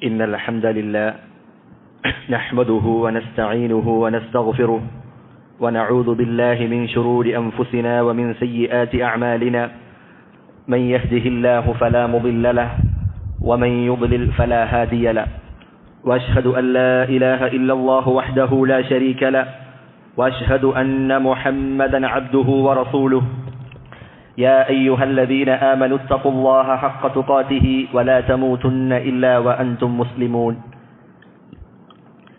إن الحمد لله نحمده ونستعينه ونستغفره ونعوذ بالله من شرور أنفسنا ومن سيئات أعمالنا من يهده الله فلا مضل له ومن يضلل فلا هادي له وأشهد أن لا إله إلا الله وحده لا شريك له وأشهد أن محمدا عبده ورسوله يا أيها الذين آمنوا اتقوا الله حق تقاته ولا تموتن إلا وأنتم مسلمون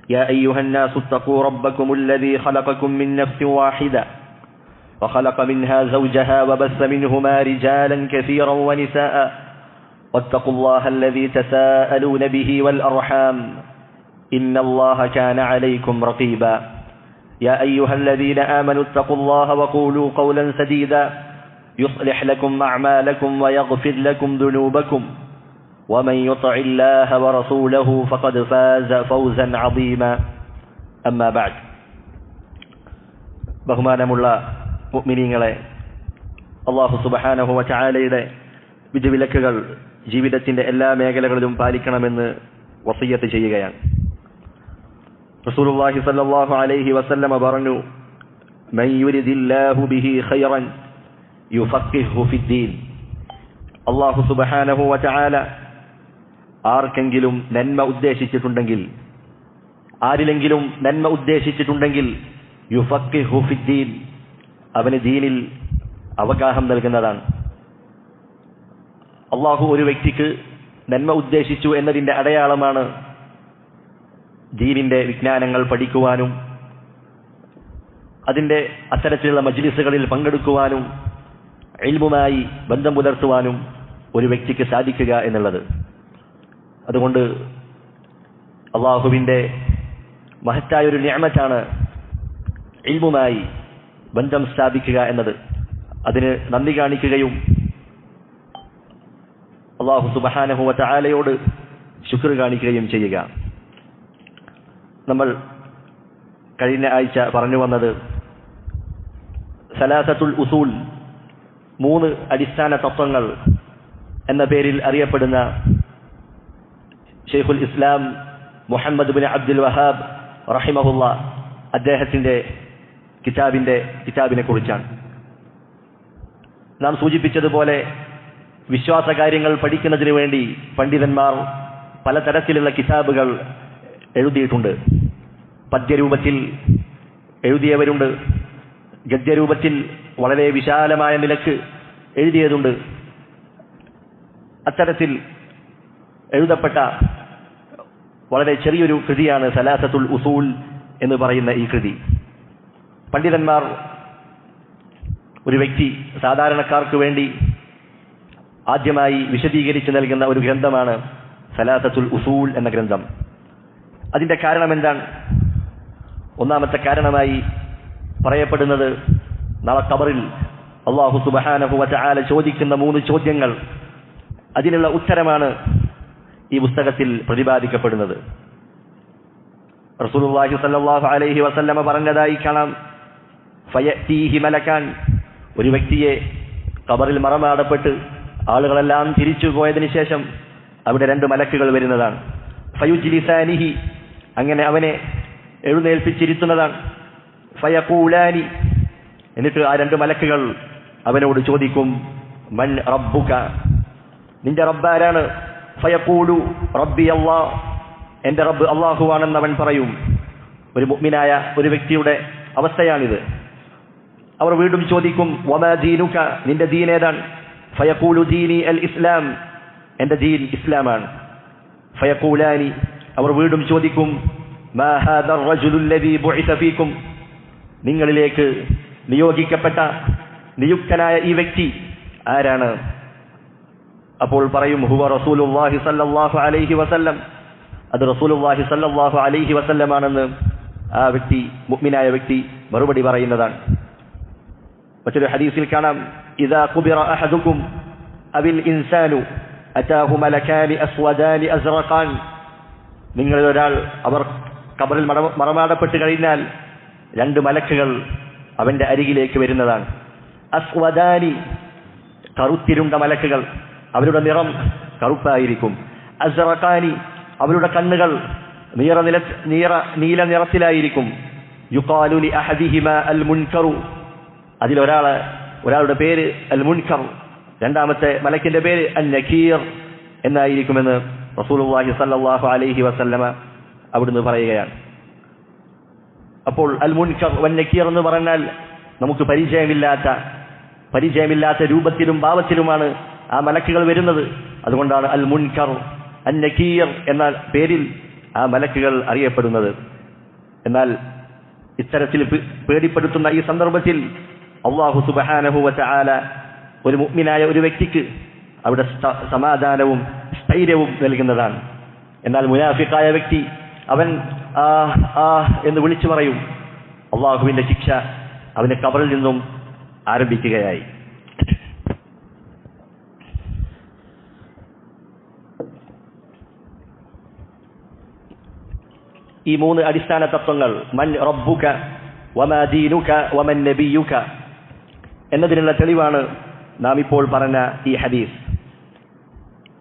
يا أيها الناس اتقوا ربكم الذي خلقكم من نفس واحدة وخلق منها زوجها وبث منهما رجالا كثيرا ونساء واتقوا الله الذي تساءلون به والأرحام إن الله كان عليكم رقيبا يا أيها الذين آمنوا اتقوا الله وقولوا قولا سديدا يصلح لكم أعمالكم ويغفر لكم ذنوبكم ومن يطع الله ورسوله فقد فاز فوزا عظيما أما بعد ബഹുമാനമുള്ള മുഅ്മിനീങ്ങളെ, അല്ലാഹു സുബ്ഹാനഹു വ തആലയുടെ വിധിവിലക്കുകൾ ജീവിതത്തിന്റെ എല്ലാ മേഖലകളിലും പാലിക്കണമെന്ന് വസിയ്യത്ത് ചെയ്യുകയാണ്. റസൂലുള്ളാഹി സ്വല്ലല്ലാഹു അലൈഹി വസല്ലമ പറഞ്ഞു, മൻ യുരിദില്ലാഹു ബിഹി ഖൈറൻ യുഫഖിഹു ഫിദ്ദീൻ. അല്ലാഹു സുബ്ഹാനഹു വ തആല ആർക്കെങ്കിലും നന്മ ഉദ്ദേശിച്ചിട്ടുണ്ടെങ്കിൽ, ആരിലെങ്കിലും നന്മ ഉദ്ദേശിച്ചിട്ടുണ്ടെങ്കിൽ യുഫഖിഹു ഫിദ്ദീൻ, അവന് ദീനിൽ അവഗാഹം നൽകുന്നതാണ്. അള്ളാഹു ഒരു വ്യക്തിക്ക് നന്മ ഉദ്ദേശിച്ചു എന്നതിൻ്റെ അടയാളമാണ് ദീനിന്റെ വിജ്ഞാനങ്ങൾ പഠിക്കുവാനും അതിൻ്റെ അത്തരത്തിലുള്ള മജ്ലിസുകളിൽ പങ്കെടുക്കുവാനും ഇൽമുമായി ബന്ധം പുലർത്തുവാനും ഒരു വ്യക്തിക്ക് സാധിക്കുക എന്നുള്ളത്. അതുകൊണ്ട് അള്ളാഹുവിൻ്റെ മഹത്തായ ഒരു നിഅമത്താണ് ഇൽമുമായി ബന്ധം സ്ഥാപിക്കുക എന്നത്. അതിന് നന്ദി കാണിക്കുകയും അല്ലാഹു സുബ്ഹാനഹു വ തആലയോട് ശുക്ർ കാണിക്കുകയും ചെയ്യുക. നമ്മൾ കഴിഞ്ഞ ആഴ്ച പറഞ്ഞു വന്നത് സലാസത്തുൽ ഉസൂൽ, 3 അടിസ്ഥാന തത്വങ്ങൾ എന്ന പേരിൽ അറിയപ്പെടുന്ന ശൈഖുൽ ഇസ്ലാം മുഹമ്മദ് ബിൻ അബ്ദുൽ വഹാബ് റഹിമഹുല്ലാ അദ്ദേഹത്തിന്റെ കിതാബിനെ കുറിച്ചാണ്. നാം സൂചിപ്പിച്ചതുപോലെ വിശ്വാസകാര്യങ്ങൾ പഠിക്കുന്നതിന് വേണ്ടി പണ്ഡിതന്മാർ പലതരത്തിലുള്ള കിതാബുകൾ എഴുതിയിട്ടുണ്ട്. പദ്യരൂപത്തിൽ എഴുതിയവരുണ്ട്, ഗദ്യരൂപത്തിൽ വളരെ വിശാലമായ നിലക്ക് എഴുതിയതുണ്ട്. അത്തരത്തിൽ എഴുതപ്പെട്ട വളരെ ചെറിയൊരു കൃതിയാണ് സലാസത്തുൽ ഉസൂൽ എന്ന് പറയുന്ന ഈ കൃതി. പണ്ഡിതന്മാർ ഒരു വ്യക്തി സാധാരണക്കാർക്ക് വേണ്ടി ആദ്യമായി വിശദീകരിച്ച് നൽകുന്ന ഒരു ഗ്രന്ഥമാണ് സലാസത്തുൽ ഉസൂൽ എന്ന ഗ്രന്ഥം. അതിന്റെ കാരണം എന്താണ്? ഒന്നാമത്തെ കാരണമായി പറയപ്പെടുന്നത്, നാളെ ഖബറിൽ അല്ലാഹു സുബ്ഹാനഹു വ തആല ചോദിക്കുന്ന 3 ചോദ്യങ്ങൾ, അതിനുള്ള ഉത്തരമാണ് ഈ പുസ്തകത്തിൽ പ്രതിപാദിക്കപ്പെടുന്നത്. റസൂലുള്ളാഹി സ്വല്ലല്ലാഹു അലൈഹി വസല്ലമ പറഞ്ഞതായി കാണാം, ഫയഅതീഹി മലക്കാൻ, ഒരു വ്യക്തിയെ ഖബറിൽ മറമാടപ്പെട്ട് ആളുകളെല്ലാം തിരിച്ചു പോയതിനു ശേഷം അവിടെ 2 മലക്കുകൾ വരുന്നതാണ്. ഫയുജ്ലിസാനിഹി, അങ്ങനെ അവനെ എഴുന്നേൽപ്പിച്ചിരുത്തുന്നതാണ്. ഫയഖൂലാനി, എന്നിട്ട് ആ 2 മലക്കുകൾ അവനോട് ചോദിക്കും, മൻ റബ്ബുക, നിന്റെ റബ്ബാരാണ്? ഫയഖൂലു റബ്ബി അല്ലാഹ്, എന്റെ റബ്ബ് അല്ലാഹുവാണെന്ന് അവൻ പറയും. ഒരു മുഅ്മിനായ ഒരു വ്യക്തിയുടെ അവസ്ഥയാണിത്. അവർ വീണ്ടും ചോദിക്കും, വമാ ദീനുക, നിന്റെ ദീൻ ഏതാണ്? ഫയഖൂലു ദീനി അൽ ഇസ്ലാം, എന്റെ ദീൻ ഇസ്ലാമാണ്. ഫയഖൂലാനി, അവർ വീണ്ടും ചോദിക്കും, മാ ഹാദാ റജുലു അല്ലദീ ബുഇസ ഫീകും, നിങ്ങളിലേക്ക് നിയോഗിക്കപ്പെട്ട നിയുക്തനായ ഈ വ്യക്തി ആരാണ്? അപ്പോൾ പറയും, ഹുവ റസൂലുള്ളാഹി സ്വല്ലല്ലാഹു അലൈഹി വസല്ലം, അത് റസൂലുള്ളാഹി സ്വല്ലല്ലാഹു അലൈഹി വസല്ലമാണെന്ന് ആ വ്യക്തി, മുഅ്മിനായ വ്യക്തി മറുപടി പറയുന്നതാണ്. മറ്റൊരു ഹദീസിൽ കാണാം, ഇദാ ഖുബിറ അഹദുകും അബിൽ ഇൻസാനു അതാഹു മലകാനി അസ്വദാനി അസ്റഖാൻ, നിങ്ങളിൽ ഒരാൾ അവർ ഖബറിൽ മറമാടപ്പെട്ട് കഴിഞ്ഞാൽ 2 മലക്കുകൾ അവന്റെ അരികിലേക്ക് വരുന്നതാണ്. അസ്വദാനി, കറുത്തിരുണ്ട മലക്കുകൾ, അവരുടെ നിറം കറുപ്പായിരിക്കും. അസ്റഖാനി, അവരുടെ കണ്ണുകൾ നീല നിറത്തിലായിരിക്കും. യുഖാലു ലി അഹദിഹിമാ അൽ മുൻകറു, ഒരാളുടെ പേര് അൽ മുൻകർ, രണ്ടാമത്തെ മലക്കിന്റെ പേര് അൻ നകീർ എന്നായിരിക്കുമെന്ന് റസൂലുള്ളാഹി സ്വല്ലല്ലാഹു അലൈഹി വസല്ലമ അവിടുന്ന് പറയുകയാണ്. അപ്പോൾ അൽ മുൻകർ വൻ നകീർ എന്ന് പറഞ്ഞാൽ നമുക്ക് പരിചയമില്ലാത്ത രൂപത്തിലും ഭാവത്തിലുമാണ് ആ മലക്കുകൾ വരുന്നത്. അതുകൊണ്ടാണ് അൽ മുൻകർ അൻ നകീർ എന്ന പേരിൽ ആ മലക്കുകൾ അറിയപ്പെടുന്നത്. എന്നാൽ ഇത്തരത്തിൽ പേടിപ്പെടുത്തുന്ന ഈ സന്ദർഭത്തിൽ അല്ലാഹു സുബ്ഹാനഹു വ തആല ഒരു മുഅ്മിനായ ഒരു വ്യക്തിക്ക് അവിടെ സമാധാനവും സ്ഥൈര്യവും നൽകുന്നതാണ്. എന്നാൽ മുനാഫിഖായ വ്യക്തി അവൻ എന്ന് വിളിച്ചു പറയും. അള്ളാഹുവിന്റെ ശിക്ഷ അവന്റെ ഖബറിൽ നിന്നും ആരംഭിക്കുകയായി. ഈ മൂന്ന് അടിസ്ഥാന തത്വങ്ങൾ, മൻ റബ്ബുക വമാ ദീനുക വമൻ നബിയുക എന്നതിനുള്ള തെളിവാണ് നാം ഇപ്പോൾ പറഞ്ഞ ഈ ഹദീസ്.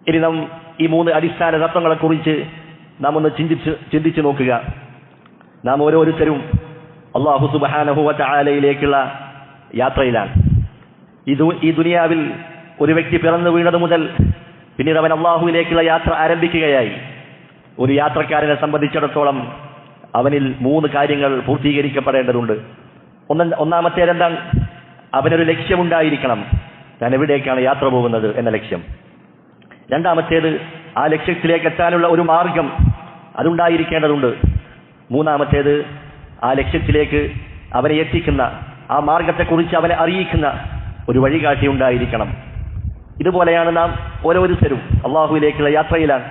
ഇനി നാം ഈ മൂന്ന് അടിസ്ഥാന തത്വങ്ങളെക്കുറിച്ച് നാം ഒന്ന് ചിന്തിച്ചു നോക്കുക. നാം ഓരോരുത്തരും അല്ലാഹു സുബ്ഹാനഹു വ തആലയിലേക്കുള്ള യാത്രയിലാണ്. ഈ ദുനിയാവിൽ ഒരു വ്യക്തി പിറന്നു വീണത് മുതൽ പിന്നീട് അവൻ അല്ലാഹുവിലേക്കുള്ള യാത്ര ആരംഭിക്കുകയായി. ഒരു യാത്രക്കാരനെ സംബന്ധിച്ചിടത്തോളം അവനിൽ മൂന്ന് കാര്യങ്ങൾ പൂർത്തീകരിക്കപ്പെടേണ്ടതുണ്ട്. ഒന്നാമത്തേതെന്താണ്? അവനൊരു ലക്ഷ്യമുണ്ടായിരിക്കണം. ഞാൻ എവിടേക്കാണ് യാത്ര പോകുന്നത് എന്ന ലക്ഷ്യം. രണ്ടാമത്തേത്, ആ ലക്ഷ്യത്തിലേക്ക് എത്താനുള്ള ഒരു മാർഗം അതുണ്ടായിരിക്കേണ്ടതുണ്ട്. മൂന്നാമത്തേത്, ആ ലക്ഷ്യത്തിലേക്ക് അവനെ എത്തിക്കുന്ന, ആ മാർഗത്തെക്കുറിച്ച് അവനെ അറിയിക്കുന്ന ഒരു വഴികാട്ടി ഉണ്ടായിരിക്കണം. ഇതുപോലെയാണ് നാം ഓരോരുത്തരും അള്ളാഹുവിലേക്കുള്ള യാത്രയിലാണ്.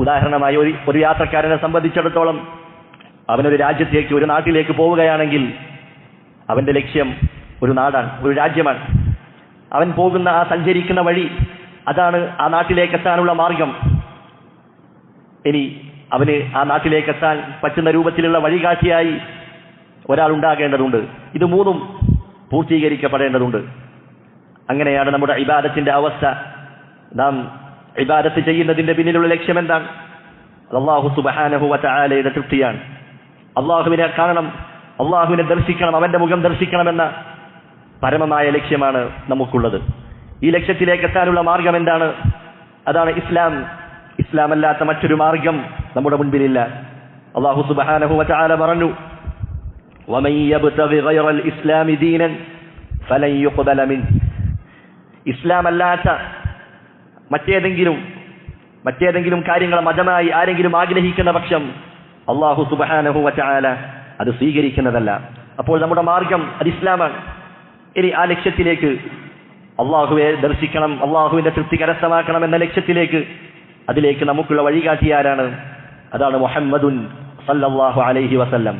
ഉദാഹരണമായി ഒരു യാത്രക്കാരനെ സംബന്ധിച്ചിടത്തോളം അവനൊരു രാജ്യത്തേക്ക്, ഒരു നാട്ടിലേക്ക് പോവുകയാണെങ്കിൽ അവന്റെ ലക്ഷ്യം ഒരു നാടാണ്, ഒരു രാജ്യമാണ്. അവൻ പോകുന്ന ആ സഞ്ചരിക്കുന്ന വഴി, അതാണ് ആ നാട്ടിലേക്ക് എത്താനുള്ള മാർഗം. ഇനി അവന് ആ നാട്ടിലേക്ക് എത്താൻ പറ്റുന്ന രൂപത്തിലുള്ള വഴികാട്ടിയായി ഒരാൾ ഉണ്ടാകേണ്ടതുണ്ട്. ഇത് മൂന്നും പൂർത്തീകരിക്കപ്പെടേണ്ടതുണ്ട്. അങ്ങനെയാണ് നമ്മുടെ ഇബാദത്തിന്റെ അവസ്ഥ. നാം ഇബാദത്ത് ചെയ്യുന്നതിന്റെ പിന്നിലുള്ള ലക്ഷ്യം എന്താണ്? അല്ലാഹു സുബ്ഹാനഹു വ തആലയുടെ തൃപ്തിയാണ്. അള്ളാഹുവിനെ കാണണം, അള്ളാഹുവിനെ ദർശിക്കണം, അവന്റെ മുഖം ദർശിക്കണമെന്ന പരമമായ ലക്ഷ്യമാണ് നമുക്കുള്ളത്. ഈ ലക്ഷ്യത്തിലേക്ക് എത്താനുള്ള മാർഗം എന്താണ്? അതാണ് ഇസ്ലാം. ഇസ്ലാം അല്ലാത്ത മറ്റൊരു മാർഗം നമ്മുടെ മുൻപിലില്ല. അല്ലാഹു സുബ്ഹാനഹു വ തആല പറഞ്ഞു, വമൻ യബ്തഗി ഗൈറൽ ഇസ്ലാമി ദീനൻ ഫലൻ യുഖ്ബല മിൻഹു. ഇസ്ലാം അല്ലാത്ത മറ്റേതെങ്കിലും കാര്യങ്ങൾ മതമായി ആരെങ്കിലും ആഗ്രഹിക്കുന്ന പക്ഷം അല്ലാഹു സുബ്ഹാനഹു വ തആല അത് സ്വീകരിക്കുന്നതല്ല. അപ്പോൾ നമ്മുടെ മാർഗം അത് ഇസ്ലാമാണ്. ഇനി ആ ലക്ഷ്യത്തിലേക്ക്, അള്ളാഹുവെ ദർശിക്കണം, അള്ളാഹുവിന്റെ തൃപ്തി കരസ്ഥമാക്കണം എന്ന ലക്ഷ്യത്തിലേക്ക്, അതിലേക്ക് നമുക്കുള്ള വഴികാട്ടിയാരാണ്? അതാണ് മുഹമ്മദുൻ സല്ലല്ലാഹു അലൈഹി വസല്ലം.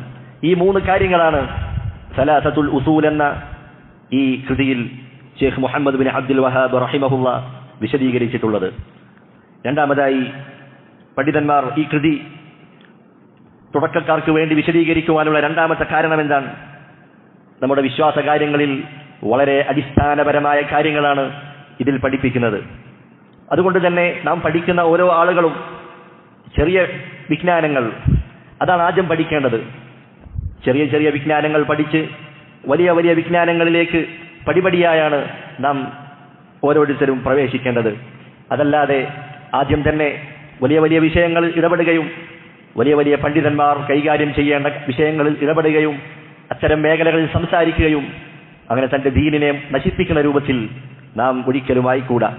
ഈ മൂന്ന് കാര്യങ്ങളാണ് സലാസത്തുൽ ഉസൂൽ എന്ന ഈ കൃതിയിൽ ഷെയ്ഖ് മുഹമ്മദ് ബിൻ അബ്ദുൽ വഹാബ് റഹിമഹുള്ള വിശദീകരിച്ചിട്ടുള്ളത്. രണ്ടാമതായി പണ്ഡിതന്മാർ ഈ കൃതി തുടക്കക്കാർക്ക് വേണ്ടി വിശദീകരിക്കുവാനുള്ള രണ്ടാമത്തെ കാരണം എന്താണ്? നമ്മുടെ വിശ്വാസ കാര്യങ്ങളിൽ വളരെ അടിസ്ഥാനപരമായ കാര്യങ്ങളാണ് ഇതിൽ പഠിപ്പിക്കുന്നത്. അതുകൊണ്ട് തന്നെ നാം പഠിക്കുന്ന ഓരോ ആളുകളും ചെറിയ വിജ്ഞാനങ്ങൾ, അതാണ് ആദ്യം പഠിക്കേണ്ടത്. ചെറിയ ചെറിയ വിജ്ഞാനങ്ങൾ പഠിച്ച് വലിയ വലിയ വിജ്ഞാനങ്ങളിലേക്ക് പടിപടിയായാണ് നാം ഓരോരുത്തരും പ്രവേശിക്കേണ്ടത്. അതല്ലാതെ ആദ്യം തന്നെ വലിയ വലിയ വിഷയങ്ങളിൽ ഇടപെടുകയും വലിയ വലിയ പണ്ഡിതന്മാർ കൈകാര്യം ചെയ്യേണ്ട വിഷയങ്ങളിൽ ഇടപെടുകയും അത്തരം മേഖലകളിൽ സംസാരിക്കുകയും അങ്ങനെ തന്റെ ദീനിനെ നശിപ്പിക്കുന്ന രൂപത്തിൽ നാം ഒരിക്കലുമായിക്കൂടാ.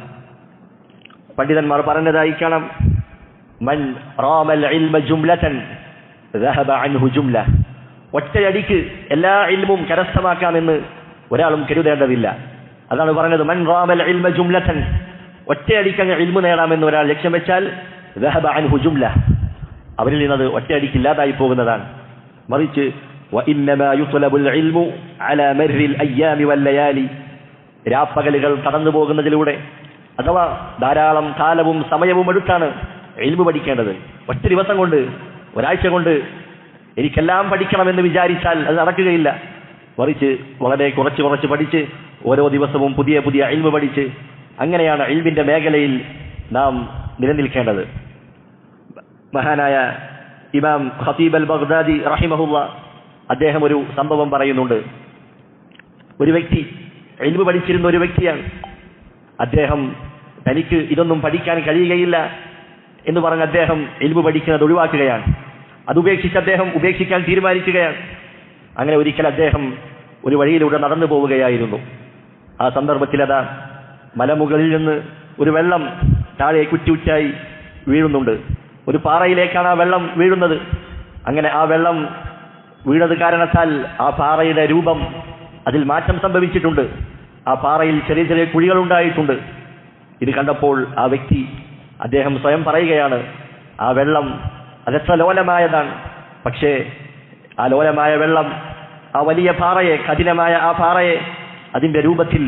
പണ്ഡിതന്മാർ പറഞ്ഞതായി കാണാം, മൻ റാമൽ ഇൽമ ജുംലതൻ ദഹബ അൻഹു ജുംല. ഒറ്റയടിക്ക് എല്ലാ ഇൽമും കരസ്ഥമാക്കാമെന്ന് ഒരാളും കരുതേണ്ടതില്ല. അതാണ് പറഞ്ഞത്, മൻ റാമൽ ഇൽമ ജുംലതൻ. ഒറ്റയടിക്ക് അങ്ങ് ഇൽമു നേടാമെന്ന് ഒരാൾ ലക്ഷ്യം വെച്ചാൽ ദഹബ അൻഹു ജുംല, അവരിൽ നിന്നത് ഒറ്റയടിക്ക് ഇല്ലാതായി പോകുന്നതാണ്. മറിച്ച് വഇന്നമാ യുത്ലബുൽ ഇൽമു അലാ മർരിൽ അയ്യാമി വല്ലയാലി. രാപ്പകലുകൾ കടന്നു പോകുന്നതിലൂടെ, അഥവാ ധാരാളം കാലവും സമയവും എടുത്താണ് ഇൽമു പഠിക്കേണ്ടത്. ഒറ്റ ദിവസം കൊണ്ട്, ഒരാഴ്ച കൊണ്ട് എനിക്കെല്ലാം പഠിക്കണമെന്ന് വിചാരിച്ചാൽ അത് നടക്കുകയില്ല. മറിച്ച് വളരെ കുറച്ച് പഠിച്ച് ഓരോ ദിവസവും പുതിയ പുതിയ ഇൽമു പഠിച്ച്, അങ്ങനെയാണ് ഇൽമിന്റെ മേഖലയിൽ നാം നിലനിൽക്കേണ്ടത്. മഹാനായ ഇമാം ഖതീബ് അൽ ബഗ്ദാദി റഹിമഹുള്ള അദ്ദേഹം ഒരു സംഭവം പറയുന്നുണ്ട്. ഒരു വ്യക്തി ഇൽമു പഠിച്ചിരുന്ന ഒരു വ്യക്തിയാണ്. അദ്ദേഹം തനിക്ക് ഇതൊന്നും പഠിക്കാൻ കഴിയുകയില്ല എന്ന് പറഞ്ഞ് അദ്ദേഹം ഇൽമു പഠിക്കുന്നത് ഒഴിവാക്കുകയാണ്. അതുപേക്ഷിച്ച് അദ്ദേഹം ഉപേക്ഷിക്കാൻ തീരുമാനിക്കുകയാണ്. അങ്ങനെ ഒരിക്കൽ അദ്ദേഹം ഒരു വഴിയിലൂടെ നടന്നു പോവുകയായിരുന്നു. ആ സന്ദർഭത്തിൽ അതാ മലമുകളിൽ നിന്ന് ഒരു വെള്ളം താഴെ കുറ്റിയുറ്റായി വീഴുന്നുണ്ട്. ഒരു പാറയിലേക്കാണ് ആ വെള്ളം വീഴുന്നത്. അങ്ങനെ ആ വെള്ളം വീണത് കാരണത്താൽ ആ പാറയുടെ രൂപം അതിൽ മാറ്റം സംഭവിച്ചിട്ടുണ്ട്. ആ പാറയിൽ ചെറിയ ചെറിയ കുഴികൾ ഉണ്ടായിട്ടുണ്ട്. ഇത് കണ്ടപ്പോൾ ആ വ്യക്തി അദ്ദേഹം സ്വയം പറയുകയാണ്, ആ വെള്ളം അതെത്ര ലോലമായതാണ്. പക്ഷേ ആ ലോലമായ വെള്ളം ആ വലിയ പാറയെ, കഠിനമായ ആ പാറയെ അതിൻ്റെ രൂപത്തിൽ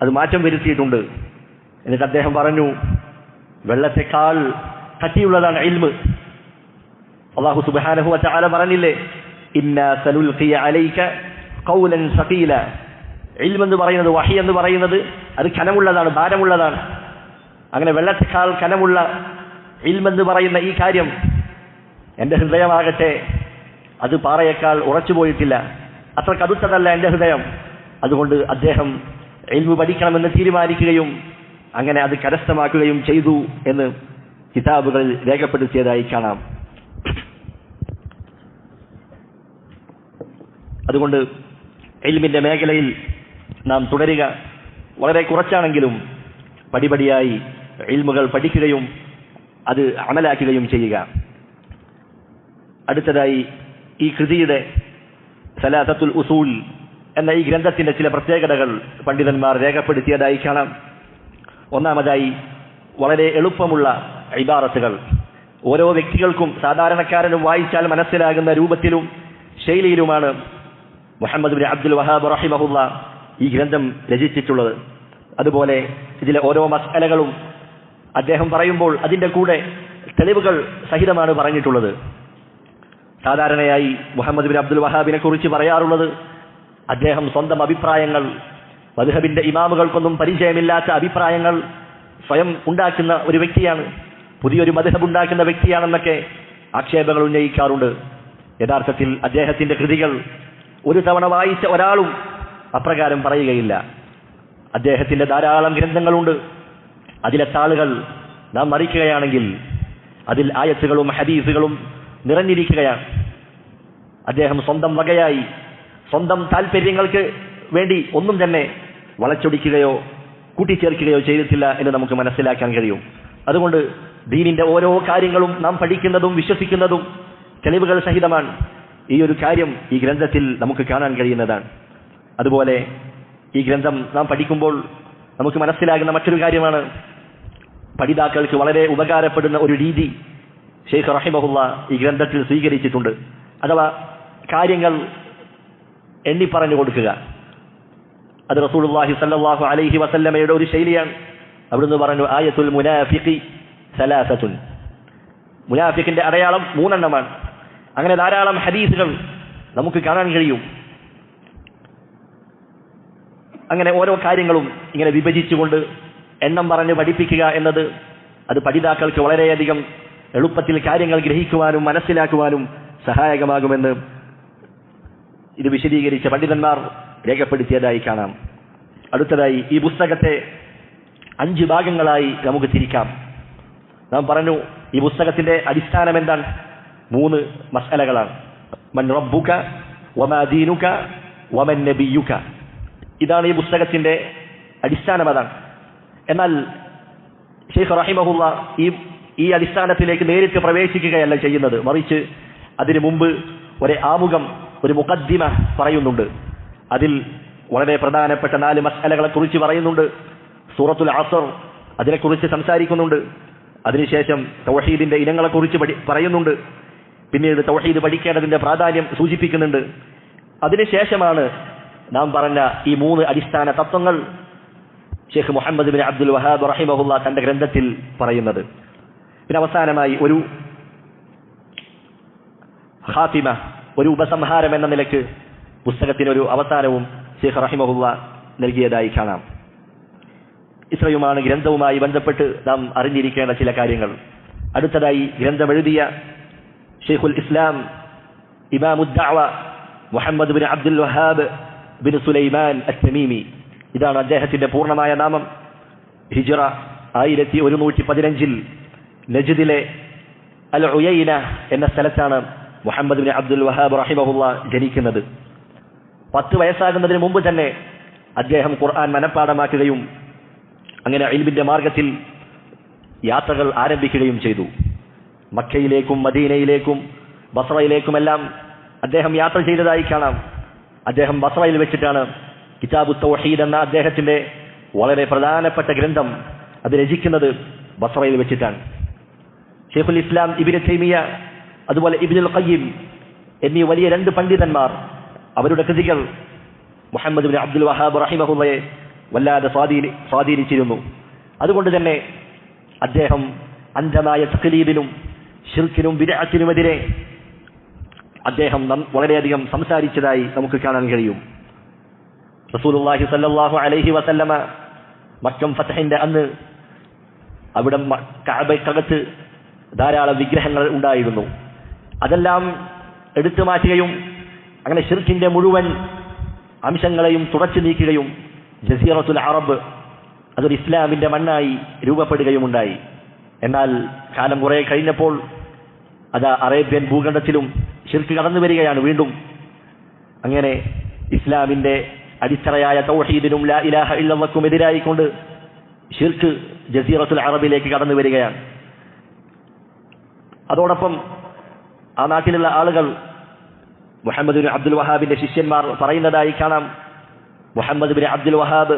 അത് മാറ്റം വരുത്തിയിട്ടുണ്ട്. എന്നിട്ട് അദ്ദേഹം പറഞ്ഞു, വെള്ളത്തെക്കാൾ കട്ടിയുള്ളതാണ് ഇൽമ്. അല്ലാഹു സുബ്ഹാനഹു വ തആല പറഞ്ഞില്ലേ, ഇന്നാ സനുൽഖി അലൈക ഖൗലൻ സഖീല. ഇൽമ് എന്ന് പറയുന്നത്, വഹി എന്ന് പറയുന്നത് അത് കനമുള്ളതാണ്, ഭാരമുള്ളതാണ്. അങ്ങനെ വെള്ളത്തെക്കാൾ കനമുള്ള ഇൽമ് എന്ന് പറയുന്ന ഈ കാര്യം എൻ്റെ ഹൃദയമാകട്ടെ അത് പാറയേക്കാൾ ഉറച്ചു പോയിട്ടില്ല, അത്ര കടുത്തതല്ല എൻ്റെ ഹൃദയം. അതുകൊണ്ട് അദ്ദേഹം ഇൽമു പഠിക്കണമെന്ന് തീരുമാനിക്കുകയും അങ്ങനെ അത് കരസ്ഥമാക്കുകയും ചെയ്തു എന്ന് കിതാബുകളിൽ രേഖപ്പെടുത്തിയതായി കാണാം. അതുകൊണ്ട് ഇൽമിന്റെ മേഖലയിൽ നാം തുടരുക. വളരെ കുറച്ചാണെങ്കിലും പടിപടിയായി ഇൽമുകൾ പഠിക്കുകയും അത് അമലാക്കുകയും ചെയ്യുക. അടുത്തതായി ഈ കൃതിയുടെ സലാസത്തുൽ ഉസൂൽ എന്ന ഈ ഗ്രന്ഥത്തിന്റെ ചില പ്രത്യേകതകൾ പണ്ഡിതന്മാർ രേഖപ്പെടുത്തിയതായി കാണാം. ഒന്നാമതായി വളരെ എളുപ്പമുള്ള ഇബാറത്തുകൾ, ഓരോ വ്യക്തികൾക്കും സാധാരണക്കാരനും വായിച്ചാൽ മനസ്സിലാകുന്ന രൂപത്തിലും ശൈലിയിലുമാണ് മുഹമ്മദ് ബിൻ അബ്ദുൽ വഹാബ് റഹിമഹുള്ള ഈ ഗ്രന്ഥം രചിച്ചിട്ടുള്ളത്. അതുപോലെ ഇതിലെ ഓരോ മസ്അലകളും അദ്ദേഹം പറയുമ്പോൾ അതിൻ്റെ കൂടെ തെളിവുകൾ സഹിതമാണ് പറഞ്ഞിട്ടുള്ളത്. സാധാരണയായി മുഹമ്മദ് ബിൻ അബ്ദുൽ വഹാബിനെ കുറിച്ച് പറയാറുള്ളത്, അദ്ദേഹം സ്വന്തം അഭിപ്രായങ്ങൾ, മദ്ഹബിന്റെ ഇമാമുകൾക്കൊന്നും പരിചയമില്ലാത്ത അഭിപ്രായങ്ങൾ സ്വയം ഉണ്ടാക്കുന്ന ഒരു വ്യക്തിയാണ്, പുതിയൊരു മദ്ഹബ് ഉണ്ടാക്കുന്ന വ്യക്തിയാണെന്നൊക്കെ ആക്ഷേപങ്ങൾ ഉന്നയിക്കാറുണ്ട്. യഥാർത്ഥത്തിൽ അദ്ദേഹത്തിന്റെ കൃതികൾ ഒരു തവണ വായിച്ച ഒരാളും അപ്രകാരം പറയുകയില്ല. അദ്ദേഹത്തിന്റെ ധാരാളം ഗ്രന്ഥങ്ങളുണ്ട്. അതിലെ താളുകൾ നാം മറിക്കുകയാണെങ്കിൽ അതിൽ ആയത്തുകളും ഹദീസുകളും നിറഞ്ഞിരിക്കുകയാണ്. അദ്ദേഹം സ്വന്തം വകയായി, സ്വന്തം താല്പര്യങ്ങൾക്ക് വേണ്ടി ഒന്നും തന്നെ വളച്ചൊടിക്കുകയോ കൂട്ടിച്ചേർക്കുകയോ ചെയ്തിട്ടില്ല എന്ന് നമുക്ക് മനസ്സിലാക്കാൻ കഴിയും. അതുകൊണ്ട് ദീനിന്റെ ഓരോ കാര്യങ്ങളും നാം പഠിക്കുന്നതും വിശ്വസിക്കുന്നതും തെളിവുകൾ സഹിതമാണ്. ഈ ഒരു കാര്യം ഈ ഗ്രന്ഥത്തിൽ നമുക്ക് കാണാൻ കഴിയുന്നതാണ്. അതുപോലെ ഈ ഗ്രന്ഥം നാം പഠിക്കുമ്പോൾ നമുക്ക് മനസ്സിലാകുന്ന മറ്റൊരു കാര്യമാണ്, പഠിതാക്കൾക്ക് വളരെ ഉപകാരപ്പെടുന്ന ഒരു രീതി ശൈഖ് റഹിമഹുള്ള ഈ ഗ്രന്ഥത്തിൽ സ്വീകരിച്ചിട്ടുണ്ട്. അഥവാ കാര്യങ്ങൾ എണ്ണിപ്പറഞ്ഞു കൊടുക്കുക. അത് റസൂലുള്ളാഹി സ്വല്ലല്ലാഹു അലൈഹി വസല്ലമയുടെ ഒരു ശൈലിയാണ്. അവിടുന്ന് പറഞ്ഞു, ആയത്തുൽ മുനാഫിഖി സലാസത്തുൻ. മുനാഫിഖിന്റെ അടയാളം 3 എണ്ണമാണ്. അങ്ങനെ ധാരാളം ഹദീസുകൾ നമുക്ക് കാണാൻ കഴിയും. അങ്ങനെ ഓരോ കാര്യങ്ങളും ഇങ്ങനെ വിഭജിച്ചുകൊണ്ട് എണ്ണം പറഞ്ഞ് പഠിപ്പിക്കുക എന്നത് അത് പഠിതാക്കൾക്ക് വളരെയധികം എളുപ്പത്തിൽ കാര്യങ്ങൾ ഗ്രഹിക്കുവാനും മനസ്സിലാക്കുവാനും സഹായകമാകുമെന്ന് ഇത് വിശദീകരിച്ച പണ്ഡിതന്മാർ രേഖപ്പെടുത്തിയതായി കാണാം. അടുത്തതായി ഈ പുസ്തകത്തെ 5 ഭാഗങ്ങളായി നമുക്ക് തിരിക്കാം. നാം പറഞ്ഞു, ഈ പുസ്തകത്തിന്റെ അടിസ്ഥാനം എന്താണ്? 3 മസ്അലകളാണ്. മൻ റബ്ബുക വമാ ദീനുക വമൻ നബിയുക. ഇതാണ് ഈ പുസ്തകത്തിന്റെ അടിസ്ഥാനം. അതാണ്. എന്നാൽ ശൈഖ് റഹിമഹുള്ള ഈ അടിസ്ഥാനത്തിലേക്ക് നേരിട്ട് പ്രവേശിക്കുകയല്ല ചെയ്യുന്നത്. മറിച്ച് അതിനു മുമ്പ് ഒരു ആമുഖം, ഒരു മുഖദ്ദിമ പറയുന്നുണ്ട്. അതിൽ വളരെ പ്രധാനപ്പെട്ട 4 മസ്അലകളെ കുറിച്ച് പറയുന്നുണ്ട്. സൂറത്തുൽ അസ്ർ അതിനെക്കുറിച്ച് സംസാരിക്കുന്നുണ്ട്. അതിനുശേഷം തൗഹീദിന്റെ ഇനങ്ങളെക്കുറിച്ച് പറയുന്നുണ്ട്. പിന്നീട് തൗഹീദ് പഠിക്കേണ്ടതിന്റെ പ്രാധാന്യം സൂചിപ്പിക്കുന്നുണ്ട്. അതിനുശേഷമാണ് നാം പറഞ്ഞ ഈ 3 അടിസ്ഥാന തത്വങ്ങൾ ഷെയ്ഖ് മുഹമ്മദ് ബിൻ അബ്ദുൽ വഹാബ് റഹിമഹുള്ള തന്റെ ഗ്രന്ഥത്തിൽ പറയുന്നത്. പിന്നെ അവസാനമായി ഒരു ഖാത്തിമ, ഒരു ഉപസംഹാരം എന്ന നിലക്ക് പുസ്തകത്തിനൊരു അവസാനവും ഷെയ്ഖ് റഹിമഹുള്ള നൽകിയതായി കാണാം. ഇത്രയുമാണ് ഗ്രന്ഥവുമായി ബന്ധപ്പെട്ട് നാം അറിഞ്ഞിരിക്കേണ്ട ചില കാര്യങ്ങൾ. അടുത്തതായി ഗ്രന്ഥമെഴുതിയ ഷെയ്ഖുൽ ഇസ്ലാം ഇമാമുദ്ദഅവ Muhammad bin Abdul Wahhab bin Sulaiman Attamimi, ഇതാണ് അദ്ദേഹത്തിന്റെ പൂർണ്ണമായ നാമം. ഹിജ്റ 1115 നജ്ദിലെ അൽ ഉയൈന എന്ന സ്ഥലത്താണ് മുഹമ്മദ് ബിൻ അബ്ദുൽ വഹാബ് റഹിമഹുള്ള ജനിക്കുന്നത്. 10 വയസ്സാകുന്നതിന് മുമ്പ് തന്നെ അദ്ദേഹം ഖുർആൻ മനഃപ്പാഠമാക്കുകയും അങ്ങനെ ഇൽമിന്റെ മാർഗത്തിൽ യാത്രകൾ ആരംഭിക്കുകയും ചെയ്തു. മക്കയിലേക്കും മദീനയിലേക്കും ബസ്രയിലേക്കുമെല്ലാം അദ്ദേഹം യാത്ര ചെയ്തതായി കാണാം. അദ്ദേഹം ബസ്രയിൽ വെച്ചിട്ടാണ് കിതാബു തൗഹീദ് എന്ന അദ്ദേഹത്തിന്റെ വളരെ പ്രധാനപ്പെട്ട ഗ്രന്ഥം അത് രചിക്കുന്നത് ബസ്രയിൽ വെച്ചിട്ടാണ്. ഷെയ്ഖുൽ ഇസ്ലാം ഇബ്നു തൈമിയ അതുപോലെ ഇബ്നുൽ ഖയ്യിം എന്നീ വലിയ 2 പണ്ഡിതന്മാർ അവരുടെ കൃതികൾ മുഹമ്മദ് ബിൻ അബ്ദുൽ വഹാബ് റഹിമഹുള്ളയെ വല്ലാതെ സ്വാധീനിച്ചിരുന്നു. അതുകൊണ്ട് തന്നെ അദ്ദേഹം അന്ധമായ തഖ്ലീദിനും ശിർക്കിനും ബിദ്അത്തിനുമെതിരെ അദ്ദേഹം വളരെയധികം സംസാരിച്ചതായി നമുക്ക് കാണാൻ കഴിയും. റസൂലുള്ളാഹി സ്വല്ലല്ലാഹു അലൈഹി വസല്ലമ മക്കം ഫതഹിന്റെ അന്ന് അവിടെ കഅബയ്ക്കകത്ത് ധാരാളം വിഗ്രഹങ്ങൾ ഉണ്ടായിരുന്നു. അതെല്ലാം എടുത്തു മാറ്റുകയും അങ്ങനെ ശിർക്കിന്റെ മുഴുവൻ അംശങ്ങളെയും തുടച്ചു നീക്കുകയും ജസീറത്തുൽ അറബ് അതൊരു ഇസ്ലാമിന്റെ മണ്ണായി രൂപപ്പെടുകയുമുണ്ടായി. എന്നാൽ കാലം കുറെ കഴിഞ്ഞപ്പോൾ അത് അറേബ്യൻ ഭൂഖണ്ഡത്തിലും ശിർക്ക് കടന്നു വരികയാണ് വീണ്ടും. അങ്ങനെ ഇസ്ലാമിന്റെ അടിത്തറയായ തൗഹീദിനും ലാ ഇലാഹ ഇല്ലല്ലാഹുക്കും എതിരായിക്കൊണ്ട് ശിർക്ക് ജസീറത്തുൽ അറബിലേക്ക് കടന്നു വരികയാണ്. അതോടൊപ്പം ആ നാട്ടിലുള്ള ആളുകൾ മുഹമ്മദ് ബിൻ അബ്ദുൽ വഹാബിന്റെ ശിഷ്യന്മാർ പറയുന്നതായി കാണാം, മുഹമ്മദ് ബിൻ അബ്ദുൽ വഹാബ്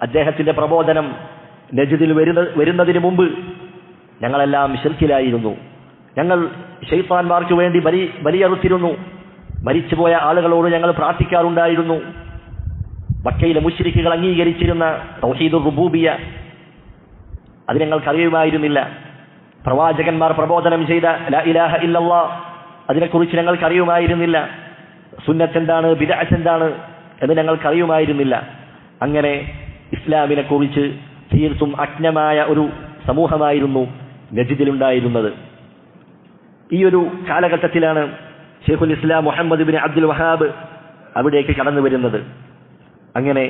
അദ്ദേഹത്തിന്റെ പ്രബോധനം നജ്ദിൽ വരുന്നതിന് മുമ്പ് ഞങ്ങളെല്ലാം ശിർക്കിലായിരുന്നു. ഞങ്ങൾ ശൈത്താന്മാർക്ക് വേണ്ടി ബലിയറുത്തിരുന്നു. മരിച്ചുപോയ ആളുകളോട് ഞങ്ങൾ പ്രാർത്ഥിക്കാറുണ്ടായിരുന്നു. മക്കയിലെ മുശ്രിക്കുകൾ അംഗീകരിച്ചിരുന്ന തൗഹീദുർ റുബൂബിയ്യ അത് ഞങ്ങൾക്കറിയുമായിരുന്നില്ല. പ്രവാചകന്മാർ പ്രബോധനം ചെയ്ത ലാ ഇലാഹ ഇല്ലല്ലാഹ് അതിനെക്കുറിച്ച് ഞങ്ങൾക്കറിയുമായിരുന്നില്ല. സുന്നത്ത് എന്താണ്, ബിദ്അത്ത് എന്താണ് എന്ന് ഞങ്ങൾക്കറിയുമായിരുന്നില്ല. അങ്ങനെ ഇസ്ലാമിനെ കുറിച്ച് തീർത്തും അജ്ഞമായ ഒരു സമൂഹമായിരുന്നു നജ്ദിലുണ്ടായിരുന്നത്. ഈ ഒരു കാലഘട്ടത്തിലാണ് ഷെയ്ഖുൽ ഇസ്ലാം മുഹമ്മദ് ബിൻ അബ്ദുൽ വഹാബ് അവിടേക്ക് കടന്നു വരുന്നത്. അങ്ങനെ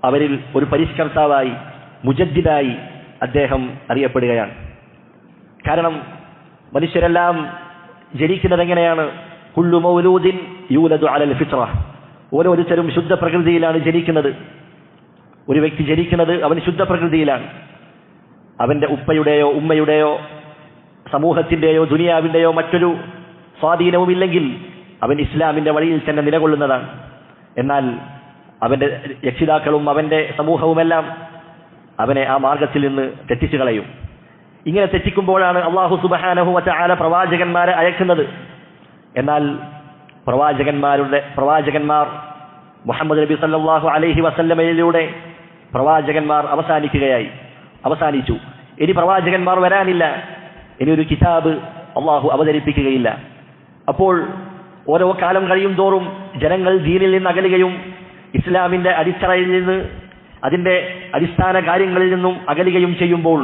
അവരിൽ ഒരു പരിഷ്കർത്താവായി മുജദ്ദിദായി അദ്ദേഹം അറിയപ്പെടുകയാണ്. കാരണം മനുഷ്യരെല്ലാം ജനിക്കുന്നത് എങ്ങനെയാണ്? കുല്ലു മൗലൂദിൻ യൂലദു അലൽ ഫിത്ര, ഓരോരുത്തരും ശുദ്ധ പ്രകൃതിയിലാണ് ജനിക്കുന്നത്. ഒരു വ്യക്തി ജനിക്കുന്നത് അവൻ ശുദ്ധ പ്രകൃതിയിലാണ്. അവന്റെ ഉപ്പയുടെയോ ഉമ്മയുടെയോ സമൂഹത്തിന്റെയോ ദുനിയാവിന്റെയോ മറ്റൊരു സ്വാധീനവുമില്ലെങ്കിൽ അവൻ ഇസ്ലാമിന്റെ വഴിയിൽ തന്നെ നിലകൊള്ളുന്നതാണ്. എന്നാൽ അവന്റെ രക്ഷിതാക്കളും അവന്റെ സമൂഹവുമെല്ലാം അവനെ ആ മാർഗത്തിൽ നിന്ന് തെറ്റിച്ചു കളയും. ഇങ്ങനെ തെറ്റിക്കുമ്പോഴാണ് അല്ലാഹു സുബ്ഹാനഹു വ തആല പ്രവാചകന്മാരെ അയക്കുന്നത്. എന്നാൽ പ്രവാചകന്മാർ മുഹമ്മദ് നബി സല്ലല്ലാഹു അലൈഹി വസല്ലമയിലൂടെ പ്രവാചകന്മാർ അവസാനിച്ചു. ഇനി പ്രവാചകന്മാർ വരാനില്ല. ഇനി ഒരു കിതാബ് അല്ലാഹു അവതരിപ്പിക്കുകയില്ല. അപ്പോൾ ഓരോ കാലം കഴിയും തോറും ജനങ്ങൾ ദീനിൽ നിന്ന് അകലുകയും ഇസ്ലാമിന്റെ അടിത്തറയിൽ നിന്ന് അതിന്റെ അടിസ്ഥാന കാര്യങ്ങളിൽ നിന്നും അകലുകയും ചെയ്യുമ്പോൾ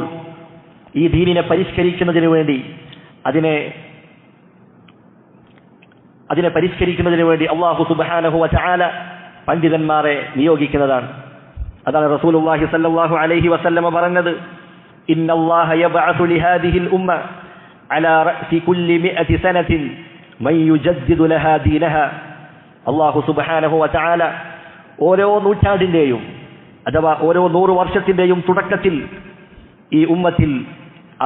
ഈ ദീനിനെ പരിഷ്കരിക്കുന്നതിന് വേണ്ടി അതിനെ പരിഷ്കരിക്കുന്നതിന് വേണ്ടി അല്ലാഹു സുബ്ഹാനഹു വ തആല പണ്ഡിതന്മാരെ നിയോഗിക്കുന്നതാണ്. അതാണ് റസൂലുള്ളാഹി സ്വല്ലല്ലാഹു അലൈഹി വസല്ലമ പറഞ്ഞത്, ഇന്നല്ലാഹ യബ്അസു ലിഹാദിഹിൽ ഉമ്മ അലാ റഅസി കുല്ലി 100 സനത്തിൻ മൻ യുജദ്ദിദു ലഹാ ദീനഹാ. അല്ലാഹു സുബ്ഹാനഹു വ തആല ഓരോ നൂറ്റാണ്ടിന്റെയും അഥവാ ഓരോ 100 വർഷത്തിന്റെയും തുടക്കത്തിൽ ഈ ഉമ്മത്തിൽ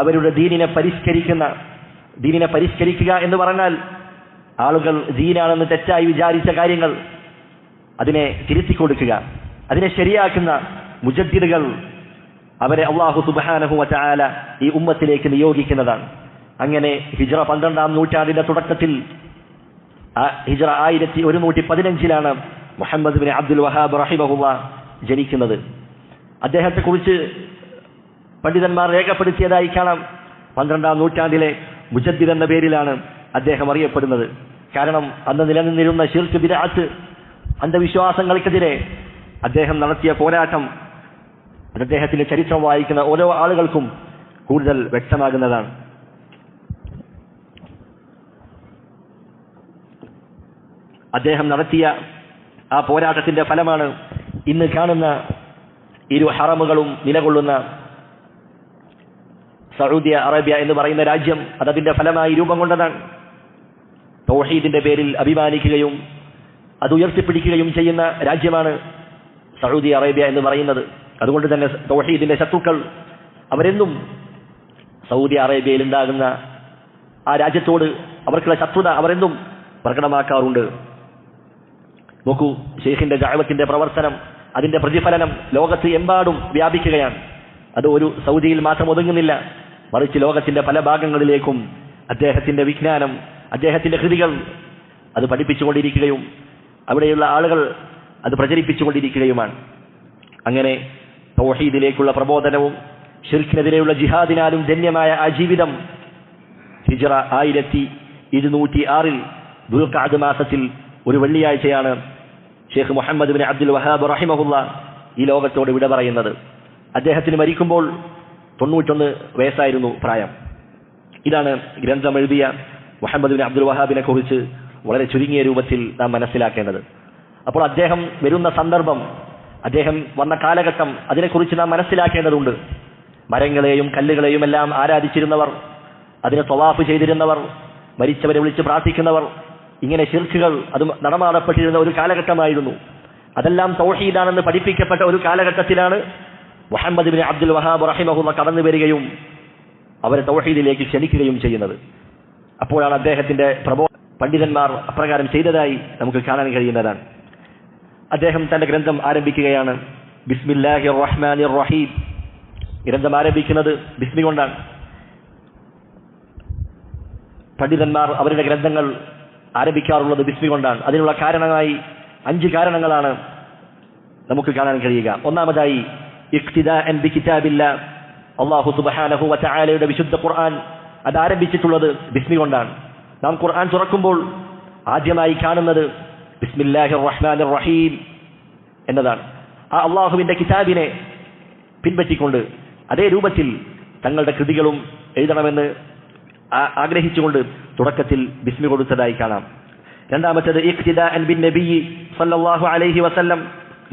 അവരുടെ ദീനിനെ പരിഷ്കരിക്കുക എന്ന് പറഞ്ഞാൽ ആളുകൾ ദീനാണെന്ന് തെറ്റായി വിചാരിച്ച കാര്യങ്ങൾ അതിനെ തിരുത്തി കൊടുക്കുക, അതിനെ ശരിയാക്കുന്ന മുജദ്ദിദുകൾ അവരെ അല്ലാഹു സുബ്ഹാനഹു വ തആല ഈ ഉമ്മത്തിലേക്ക് നിയോഗിക്കുന്നതാണ്. അങ്ങനെ ഹിജ്റ 12-ാം നൂറ്റാണ്ടിന്റെ തുടക്കത്തിൽ ഹിജ്റ 1115 മുഹമ്മദ് ബിൻ അബ്ദുൽ വഹാബ് റഹിമഹുള്ള ജനിക്കുന്നത്. അദ്ദേഹത്തെക്കുറിച്ച് പണ്ഡിതന്മാർ രേഖപ്പെടുത്തിയതായി കാണാം. 12-ാം നൂറ്റാണ്ടിലെ മുജദ്ദിദ് എന്ന പേരിലാണ് അദ്ദേഹം അറിയപ്പെടുന്നത്. കാരണം അന്ന് നിലനിന്നിരുന്ന ശിർക്ക്, ബിദ്അത്ത്, അന്ധവിശ്വാസങ്ങൾക്കെതിരെ അദ്ദേഹം നടത്തിയ പോരാട്ടം അദ്ദേഹത്തിന്റെ ചരിത്രം വായിക്കുന്ന ഓരോ ആളുകൾക്കും കൂടുതൽ വ്യക്തമാകുന്നതാണ്. അദ്ദേഹം നടത്തിയ ആ പോരാട്ടത്തിന്റെ ഫലമാണ് ഇന്ന് കാണുന്ന ഇരു ഹറമുകളും നിലകൊള്ളുന്ന സൗദി അറേബ്യ എന്ന് പറയുന്ന രാജ്യം. അതതിന്റെ ഫലമായി രൂപം കൊണ്ടതാണ്. തൗഹീദിന്റെ പേരിൽ അഭിമാനിക്കുകയും അത് ഉയർത്തിപ്പിടിക്കുകയും ചെയ്യുന്ന രാജ്യമാണ് സൗദി അറേബ്യ എന്ന് പറയുന്നത്. അതുകൊണ്ട് തന്നെ തൗഹീദിന്റെ ശത്രുക്കൾ അവരെന്നും സൗദി അറേബ്യയിൽ ഉണ്ടാകുന്ന ആ രാജ്യത്തോട് അവർക്കുള്ള ശത്രുത അവരെന്നും പ്രകടമാക്കാറുണ്ട്. നോക്കൂ, ഷെയ്ഖിന്റെ ദഅവത്തിന്റെ പ്രവർത്തനം, അതിന്റെ പ്രതിഫലനം ലോകത്ത് എമ്പാടും വ്യാപിക്കുകയാണ്. അത് ഒരു സൗദിയിൽ മാത്രം ഒതുങ്ങുന്നില്ല, മറിച്ച് ലോകത്തിന്റെ പല ഭാഗങ്ങളിലേക്കും അദ്ദേഹത്തിന്റെ വിജ്ഞാനം, അദ്ദേഹത്തിന്റെ കൃതികൾ അത് പഠിപ്പിച്ചുകൊണ്ടിരിക്കുകയും അവിടെയുള്ള ആളുകൾ അത് പ്രചരിപ്പിച്ചുകൊണ്ടിരിക്കുകയുമാണ്. അങ്ങനെ തൗഹീദിലേക്കുള്ള പ്രബോധനവും ശിർക്കിനെതിരെയുള്ള ജിഹാദിനാലും ധന്യമായ ആ ജീവിതം ഹിജ്റ 1206 ദുൽഖഅദ് മാസത്തിൽ ഒരു വെള്ളിയാഴ്ചയാണ് ഷെയ്ഖ് മുഹമ്മദ് ബിൻ അബ്ദുൽ വഹാബ് റഹിമഹുള്ള ഈ ലോകത്തോട് വിട പറയുന്നത്. അദ്ദേഹത്തിന് മരിക്കുമ്പോൾ 91 വയസ്സായിരുന്നു പ്രായം. ഇതാണ് ഗ്രന്ഥം എഴുതിയ മുഹമ്മദ് ബിൻ അബ്ദുൽ വഹാബിനെ കുറിച്ച് വളരെ ചുരുങ്ങിയ രൂപത്തിൽ നാം മനസ്സിലാക്കേണ്ടത്. അപ്പോൾ അദ്ദേഹം വരുന്ന സന്ദർഭം, അദ്ദേഹം വന്ന കാലഘട്ടം, അതിനെക്കുറിച്ച് നാം മനസ്സിലാക്കേണ്ടതുണ്ട്. മരങ്ങളെയും കല്ലുകളെയും എല്ലാം ആരാധിച്ചിരുന്നവർ, അതിനെ തവാഫ് ചെയ്തിരുന്നവർ, മരിച്ചവരെ വിളിച്ച് പ്രാർത്ഥിക്കുന്നവർ, ഇങ്ങനെ ശിർക്കുകൾ അത് നടമാടപ്പെട്ടിരുന്ന ഒരു കാലഘട്ടമായിരുന്നു. അതെല്ലാം തൗഹീദാണെന്ന് പഠിപ്പിക്കപ്പെട്ട ഒരു കാലഘട്ടത്തിലാണ് മുഹമ്മദ് ബിൻ അബ്ദുൽ വഹാബ് റഹിമഹുള്ള കടന്നു വരികയും അവരെ തൗഹീദിലേക്ക് ക്ഷണിക്കുകയും ചെയ്യുന്നത്. അപ്പോഴാണ് അദ്ദേഹത്തിന്റെ പണ്ഡിതന്മാർ അപ്രകാരം ചെയ്തതായി നമുക്ക് കാണാൻ കഴിയുന്നതാണ്. അദ്ദേഹം തന്റെ ഗ്രന്ഥം ആരംഭിക്കുകയാണ് ബിസ്മില്ലാഹിർ റഹ്മാനിർ റഹീം. ഗ്രന്ഥം ആരംഭിക്കുന്നത് ബിസ്മി കൊണ്ടാണ്. പണ്ഡിതന്മാർ അവരുടെ ഗ്രന്ഥങ്ങൾ ആരംഭിക്കാറുള്ളത് ബിസ്മി കൊണ്ടാണ്. അതിനുള്ള കാരണമായി 5 കാരണങ്ങളാണ് നമുക്ക് കാണാൻ കഴിയുക. ഒന്നാമതായി ഇഖ്തിദാഅൻ ബികിതാബില്ലാഹ്, അല്ലാഹു സുബ്ഹാനഹു വ തആലയുടെ വിശുദ്ധ ഖുർആൻ അത് ആരംഭിച്ചിട്ടുള്ളത് ബിസ്മി കൊണ്ടാണ്. നാം ഖുർആൻ തുറക്കുമ്പോൾ ആദ്യമായി കാണുന്നത് ബിസ്മില്ലാഹിർ റഹ്മാനിർ റഹീം എന്നതാണ്. ആ അള്ളാഹുവിന്റെ കിതാബിനെ പിൻപറ്റിക്കൊണ്ട് അതേ രൂപത്തിൽ തങ്ങളുടെ കൃതികളും എഴുതണമെന്ന് ആഗ്രഹിച്ചുകൊണ്ട് തുടക്കത്തിൽ ബിസ്മി കൊടുത്തതായി കാണാം. രണ്ടാമത്തേത് ഇഖ്തിദാഅൻ ബിൻ നബി സല്ലല്ലാഹു അലൈഹി വസല്ലം,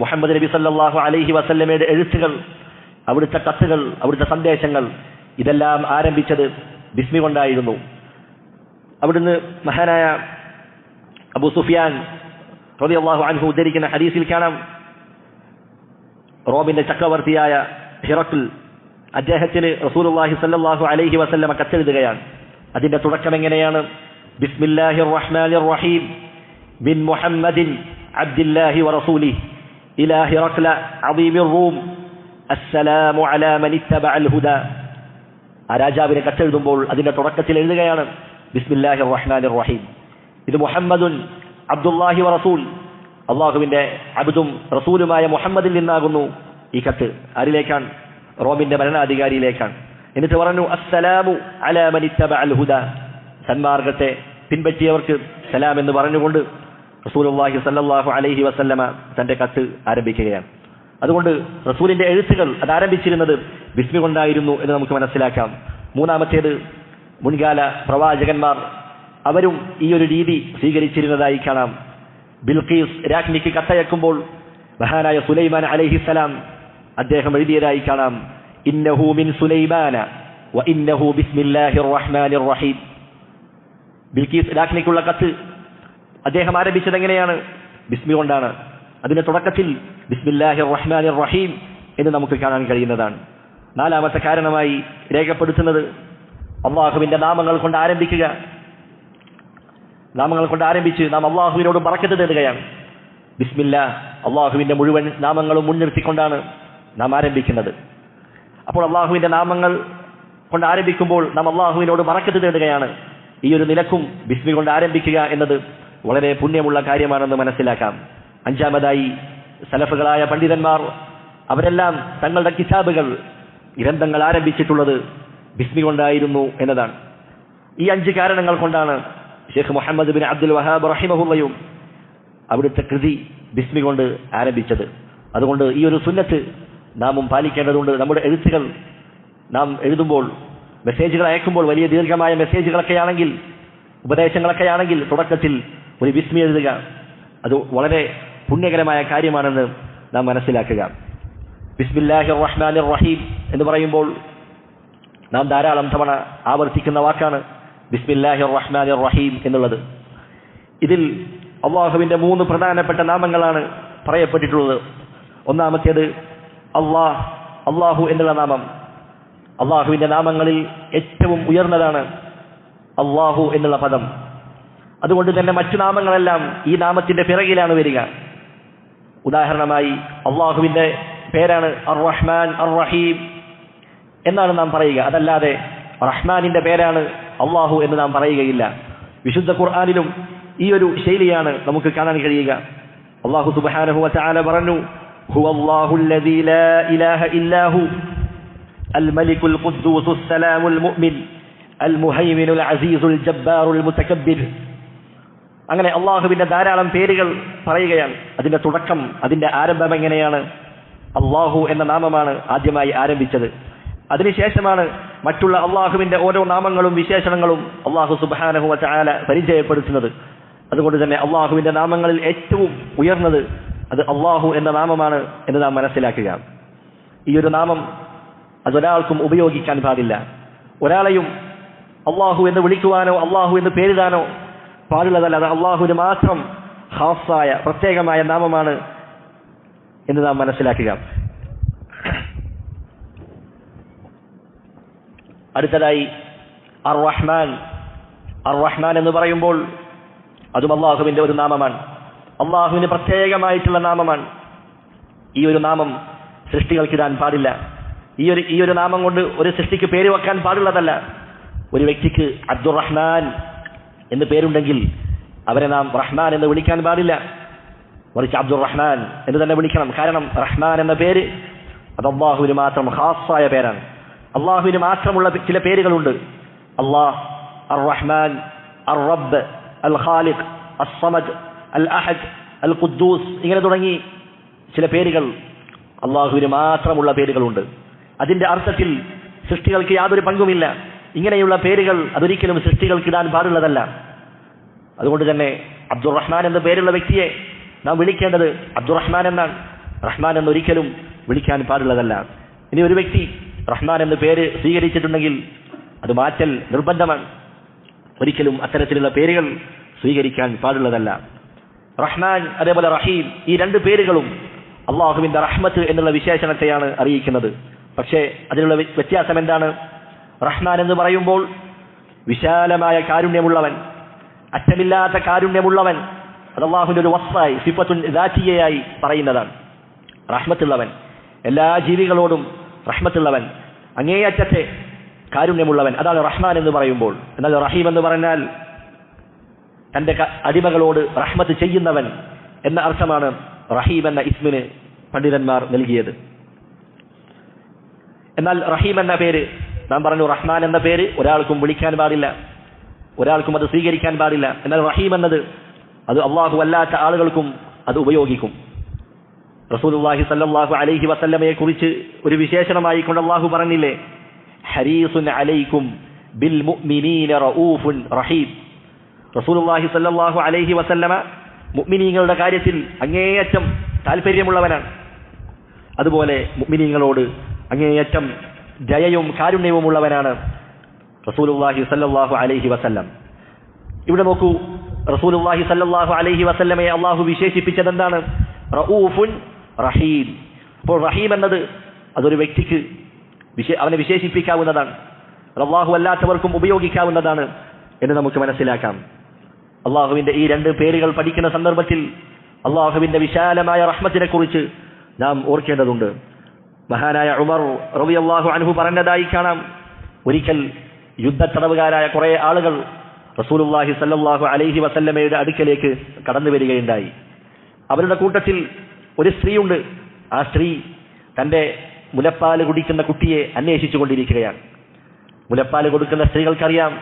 മുഹമ്മദ് നബി സല്ലല്ലാഹു അലൈഹി വസല്ലമയുടെ എഴുത്തുകൾ, അവിടുത്തെ കത്തുകൾ, അവിടുത്തെ സന്ദേശങ്ങൾ, ഇതെല്ലാം ആരംഭിച്ചത് ബിസ്മി കൊണ്ടായിരുന്നു. അവിടുന്ന് മഹാനായ അബൂ സുഫിയാൻ റളിയല്ലാഹു അൻഹു ഉദ്ധരിക്കുന്ന ഹദീസിൽ കാണാം, റോമിന്റെ ചക്രവർത്തിയായ ഹിറഖിൽ അദ്ദേഹത്തിന് റസൂലുള്ളാഹി സ്വല്ലല്ലാഹു അലൈഹി വസല്ലമ കത്തെഴുതുകയാണ്. അതിന്റെ തുടക്കം എങ്ങനെയാണ്? ബിസ്മില്ലാഹിർ റഹ്മാനിർ റഹീം മിൻ മുഹമ്മദിൻ അബ്ദില്ലാഹി വറസൂലിഹി ഇലാ ഹിറഖ്ല അദീമിർ റൂം അസ്സലാമു അലാ മൻ ഇത്തബഅൽ ഹുദാ. ആ രാജാവിനെ കത്തെഴുതുമ്പോൾ അതിന്റെ തുടക്കത്തിൽ എഴുതുകയാണ് ബിസ്മില്ലാഹിർ റഹ്മാനിർ റഹീം. ഇത് മുഹമ്മദുൻ അബ്ദുല്ലാഹി വറസൂൽ, അള്ളാഹുവിന്റെ അബ്ദും റസൂലുമായ മുഹമ്മദിൽ നിന്നാകുന്നു ഈ കത്ത്. ആരിലേക്കാണ്? റോമിന്റെ ഭരണാധികാരിയിലേക്കാണ്. എന്നിട്ട് പറഞ്ഞു അസ്സലാമു അലാ മൻ ഇത്തബഅൽ ഹുദാ, സന്മാർഗത്തെ പിൻപറ്റിയവർക്ക് സലാം എന്ന് പറഞ്ഞുകൊണ്ട് റസൂലുള്ളാഹി സ്വല്ലല്ലാഹു അലൈഹി വസല്ലമ തന്റെ കത്ത് ആരംഭിക്കുകയാണ്. അതുകൊണ്ട് റസൂലിന്റെ എഴുത്തുകൾ അത് ആരംഭിച്ചിരുന്നത് ബിസ്മി കൊണ്ടായിരുന്നു എന്ന് നമുക്ക് മനസ്സിലാക്കാം. മൂന്നാമത്തേത്, മുൻകാല പ്രവാചകന്മാർ അവരും ഈ ഒരു രീതി സ്വീകരിച്ചിരുന്നതായി കാണാം. ബിൽഖീസ് രാജ്ഞിക്ക് കത്തയക്കുമ്പോൾ മഹാനായ സുലൈമാൻ അലൈഹിസ്സലാം അദ്ദേഹം എഴുതിയതായി കാണാം, ഇന്നഹു മിൻ സുലൈമാന വ ഇന്നഹു ബിസ്മില്ലാഹിർ റഹ്മാനിർ റഹീം. ബിൽഖീസ് രാജ്ഞിക്കുള്ള കത്ത് അദ്ദേഹം ആരംഭിച്ചത് എങ്ങനെയാണ്? ബിസ്മി കൊണ്ടാണ്. അതിന്റെ തുടക്കത്തിൽ ബിസ്മില്ലാഹിർ റഹ്മാനിർ റഹീം എന്ന് നമുക്ക് കാണാൻ കഴിയുന്നതാണ്. നാലാമത്തെ കാരണമായി രേഖപ്പെടുത്തുന്നത് അള്ളാഹുവിന്റെ നാമങ്ങൾ കൊണ്ട് ആരംഭിക്കുക. നാമങ്ങൾ കൊണ്ട് ആരംഭിച്ച് നാം അള്ളാഹുവിനോട് ബറക്കത്ത് തേടുകയാണ്. ബിസ്മില്ലാ, അള്ളാഹുവിന്റെ മുഴുവൻ നാമങ്ങളും മുൻനിർത്തിക്കൊണ്ടാണ് നാം ആരംഭിക്കുന്നത്. അപ്പോൾ അള്ളാഹുവിന്റെ നാമങ്ങൾ കൊണ്ട് ആരംഭിക്കുമ്പോൾ നാം അള്ളാഹുവിനോട് ബറക്കത്ത് തേടുകയാണ്. ഈ ഒരു നിലക്കും ബിസ്മി കൊണ്ട് ആരംഭിക്കുക എന്നത് വളരെ പുണ്യമുള്ള കാര്യമാണെന്ന് മനസ്സിലാക്കാം. അഞ്ചാമതായി സലഫുകളായ പണ്ഡിതന്മാർ അവരെല്ലാം തങ്ങളുടെ കിതാബുകൾ, ഗ്രന്ഥങ്ങൾ ആരംഭിച്ചിട്ടുള്ളത് ബിസ്മി കൊണ്ടായിരുന്നു എന്നതാണ്. ഈ 5 കാരണങ്ങൾ കൊണ്ടാണ് ഷെയ്ഖ് മുഹമ്മദ് ബിൻ അബ്ദുൽ വഹാബ് റഹിമഹുള്ളയും അവിടുത്തെ കൃതി ബിസ്മി കൊണ്ട് ആരംഭിച്ചത്. അതുകൊണ്ട് ഈ ഒരു സുന്നത്ത് നാമും പാലിക്കേണ്ടതുണ്ട്. നമ്മുടെ എഴുത്തുകൾ നാം എഴുതുമ്പോൾ, മെസ്സേജുകൾ അയക്കുമ്പോൾ, വലിയ ദീർഘമായ മെസ്സേജുകളൊക്കെയാണെങ്കിൽ, ഉപദേശങ്ങളൊക്കെയാണെങ്കിൽ തുടക്കത്തിൽ ഒരു ബിസ്മി എഴുതുക. അത് വളരെ പുണ്യകരമായ കാര്യമാണെന്ന് നാം മനസ്സിലാക്കുക. ബിസ്മില്ലാഹിർ റഹ്മാനിർ റഹീം എന്ന് പറയുമ്പോൾ നാം ധാരാളം തവണ ആവർത്തിക്കുന്ന വാക്കാണ് ബിസ്മില്ലാഹിർ റഹ്മാനിർ റഹീം എന്നുള്ളത്. ഇതിൽ അള്ളാഹുവിൻ്റെ 3 പ്രധാനപ്പെട്ട നാമങ്ങളാണ് പറയപ്പെട്ടിട്ടുള്ളത്. ഒന്നാമത്തേത് അള്ളാഹു എന്നുള്ള നാമം. അള്ളാഹുവിൻ്റെ നാമങ്ങളിൽ ഏറ്റവും ഉയർന്നതാണ് അള്ളാഹു എന്നുള്ള പദം. അതുകൊണ്ട് തന്നെ മറ്റു നാമങ്ങളെല്ലാം ഈ നാമത്തിൻ്റെ പിറകിലാണ് വരിക. ഉദാഹരണമായി അള്ളാഹുവിൻ്റെ പേരാണ് അർ റഹ്മാൻ അർ റഹീം എന്നാണ് നാം പറയുക. അതല്ലാതെ റഹ്മാനിൻ്റെ പേരാണ് അള്ളാഹു എന്ന് നാം പറയുകയില്ല. വിശുദ്ധ ഖുർആനിലും ഈ ഒരു ശൈലിയാണ് നമുക്ക് കാണാൻ കഴിയുക. അള്ളാഹു സുബ്ഹാനഹു വ തആല പറഞ്ഞു, ഹുവല്ലാഹുൽ ലദീ ലാ ഇലാഹ ഇല്ലാഹു അൽ മലിക്കുൽ ഖുദ്ദൂസുസ് സലാമുൽ മുഅ്മിൻ അൽ മുഹൈമിനുൽ അസീസുൽ ജബ്ബാറുൽ മുതകബ്ബിർ. അങ്ങനെ അള്ളാഹുവിൻ്റെ ധാരാളം പേരുകൾ പറയുകയാണ്. അതിൻ്റെ തുടക്കം, അതിൻ്റെ ആരംഭം എങ്ങനെയാണ്? അള്ളാഹു എന്ന നാമമാണ് ആദ്യമായി ആരംഭിച്ചത്. അതിനുശേഷമാണ് മറ്റുള്ള അള്ളാഹുവിൻ്റെ ഓരോ നാമങ്ങളും വിശേഷണങ്ങളും അള്ളാഹു സുബ്ഹാനഹു വ തആല പരിചയപ്പെടുത്തുന്നത്. അതുകൊണ്ട് തന്നെ അള്ളാഹുവിൻ്റെ നാമങ്ങളിൽ ഏറ്റവും ഉയർന്നത് അത് അള്ളാഹു എന്ന നാമമാണ് എന്ന് നാം മനസ്സിലാക്കുക. ഈ ഒരു നാമം അതൊരാൾക്കും ഉപയോഗിക്കാൻ പാടില്ല. ഒരാളെയും അള്ളാഹു എന്ന് വിളിക്കുവാനോ അള്ളാഹു എന്ന് പേരിടാനോ പാടുള്ളതല്ല. അത് അള്ളാഹുവിന് മാത്രം ഖാസായ പ്രത്യേകമായ നാമമാണ് എന്ന് നാം മനസ്സിലാക്കുക. അടുത്തതായി അർ റഹ്മാൻ എന്ന് പറയുമ്പോൾ അതും അള്ളാഹുവിൻ്റെ ഒരു നാമമാണ്. അള്ളാഹുവിന് പ്രത്യേകമായിട്ടുള്ള നാമമാണ്. ഈ ഒരു നാമം സൃഷ്ടികൾക്കിടാൻ പാടില്ല. ഈ ഒരു നാമം കൊണ്ട് ഒരു സൃഷ്ടിക്ക് പേര് വെക്കാൻ പാടുള്ളതല്ല. ഒരു വ്യക്തിക്ക് അബ്ദുറഹ്മാൻ എന്ന് പേരുണ്ടെങ്കിൽ അവരെ നാം റഹ്മാൻ എന്ന് വിളിക്കാൻ പാടില്ല. മറിച്ച് അബ്ദുറഹ്മാൻ എന്ന് തന്നെ വിളിക്കണം. കാരണം റഹ്മാൻ എന്ന പേര് അത് അള്ളാഹുവിന് മാത്രം ഖാസായ പേരാണ്. അള്ളാഹുവിന് മാത്രമുള്ള ചില പേരുകളുണ്ട്. അള്ളാഹ്, അർ റഹ്മാൻ, അർ റബ്ബ്, അൽ ഖാലിഖ്, അസ് സമദ്, അൽ അഹദ്, അൽ ഖുദ്ദൂസ്, ഇങ്ങനെ തുടങ്ങി ചില പേരുകൾ അള്ളാഹുവിന് മാത്രമുള്ള പേരുകളുണ്ട്. അതിൻ്റെ അർത്ഥത്തിൽ സൃഷ്ടികൾക്ക് യാതൊരു പങ്കുമില്ല. ഇങ്ങനെയുള്ള പേരുകൾ അതൊരിക്കലും സൃഷ്ടികൾക്കിടാൻ പാടുള്ളതല്ല. അതുകൊണ്ട് തന്നെ അബ്ദുറഹ്മാൻ എന്ന പേരുള്ള വ്യക്തിയെ നാം വിളിക്കേണ്ടത് അബ്ദുറഹ്മാൻ എന്നാണ്. റഹ്മാൻ എന്നൊരിക്കലും വിളിക്കാൻ പാടുള്ളതല്ല. ഇനി ഒരു വ്യക്തി റഹ്മാൻ എന്ന പേര് സ്വീകരിച്ചിട്ടുണ്ടെങ്കിൽ അത് മാറ്റൽ നിർബന്ധമാണ്. ഒരിക്കലും അത്തരത്തിലുള്ള പേരുകൾ സ്വീകരിക്കാൻ പാടുള്ളതല്ല. റഹ്മാൻ അതേപോലെ റഹീം, ഈ 2 പേരുകളും അള്ളാഹുവിൻ്റെ റഹ്മത്ത് എന്നുള്ള വിശേഷണത്തെയാണ് അറിയിക്കുന്നത്. പക്ഷേ അതിനുള്ള വ്യത്യാസം എന്താണ്? റഹ്മാൻ എന്ന് പറയുമ്പോൾ വിശാലമായ കാരുണ്യമുള്ളവൻ, അറ്റമില്ലാത്ത കാരുണ്യമുള്ളവൻ, അത് അള്ളാഹുവിൻ്റെ ഒരു വസ്ഫായി സിഫത്തുൻ ദാത്തിയയായി പറയുന്നതാണ്. റഹ്മത്തുള്ളവൻ, എല്ലാ ജീവികളോടും റഹ്മത്തുള്ളവൻ, അങ്ങേയറ്റത്തെ കാരുണ്യമുള്ളവൻ, അതാണ് റഹ്മാൻ എന്ന് പറയുമ്പോൾ. എന്നാൽ റഹീം എന്ന് പറഞ്ഞാൽ തൻ്റെ അടിമകളോട് റഹ്മത്ത് ചെയ്യുന്നവൻ എന്ന അർത്ഥമാണ് റഹീം എന്ന ഇസ്മിന് പണ്ഡിതന്മാർ നൽകിയത്. എന്നാൽ റഹീം എന്ന പേര് നാം പറഞ്ഞു, റഹ്മാൻ എന്ന പേര് ഒരാൾക്കും വിളിക്കാൻ പാടില്ല, ഒരാൾക്കും അത് സ്വീകരിക്കാൻ പാടില്ല. എന്നാൽ റഹീം എന്നത് അത് അള്ളാഹു അല്ലാത്ത ആളുകൾക്കും അത് ഉപയോഗിക്കും. റസൂലുള്ളാഹി സ്വല്ലല്ലാഹു അലൈഹി വസല്ലമയെ കുറിച്ച് ഒരു വിശേഷണമായി കൊണ്ട് അള്ളാഹു പറഞ്ഞില്ലേ, ഹരീസുൻ അലൈക്കും ബിൽ മുഅ്മിനീന റഊഫുൻ റഹീം. റസൂലുള്ളാഹി സ്വല്ലല്ലാഹു അലൈഹി വസല്ലമ മുഅ്മിനീങ്ങളുടെ കാര്യത്തിൽ അങ്ങേയറ്റം താല്പര്യമുള്ളവനാണ്. അതുപോലെ മുഅ്മിനീങ്ങളോട് അങ്ങേയറ്റം ദയയും കാരുണ്യവും ഉള്ളവനാണ് റസൂലുള്ളാഹി സ്വല്ലല്ലാഹു അലൈഹി വസല്ലം. ഇവിടെ നോക്കൂ, റസൂലുള്ളാഹി സ്വല്ലല്ലാഹു അലൈഹി വസല്ലമയെ അള്ളാഹു വിശേഷിപ്പിച്ചത് എന്താണ്? റഊഫുൻ റഹീം. അപ്പോൾ റഹീം എന്നത് അതൊരു വ്യക്തിക്ക് അവനെ വിശേഷിപ്പിക്കാവുന്നതാണ്, അള്ളാഹു അല്ലാത്തവർക്കും ഉപയോഗിക്കാവുന്നതാണ് എന്ന് നമുക്ക് മനസ്സിലാക്കാം. അള്ളാഹുവിൻ്റെ ഈ 2 പേരുകൾ പഠിക്കുന്ന സന്ദർഭത്തിൽ അള്ളാഹുവിൻ്റെ വിശാലമായ റഹ്മത്തിനെ കുറിച്ച് നാം ഓർക്കേണ്ടതുണ്ട്. മഹാനായ ഉമർ റളിയല്ലാഹു അൻഹു പറഞ്ഞതായി കാണാം, ഒരിക്കൽ യുദ്ധത്തടവുകാരായ കുറേ ആളുകൾ റസൂലുള്ളാഹി സ്വല്ലല്ലാഹു അലൈഹി വസല്ലമയുടെ അടുക്കലേക്ക് കടന്നു വരികയുണ്ടായി. അവരുടെ കൂട്ടത്തിൽ ഒരു സ്ത്രീയുണ്ട്. ആ സ്ത്രീ തൻ്റെ മുലപ്പാൽ കുടിക്കുന്ന കുട്ടിയെ അന്വേഷിച്ചു കൊണ്ടിരിക്കുകയാണ്. മുലപ്പാൽ കൊടുക്കുന്ന സ്ത്രീകൾക്കറിയാം,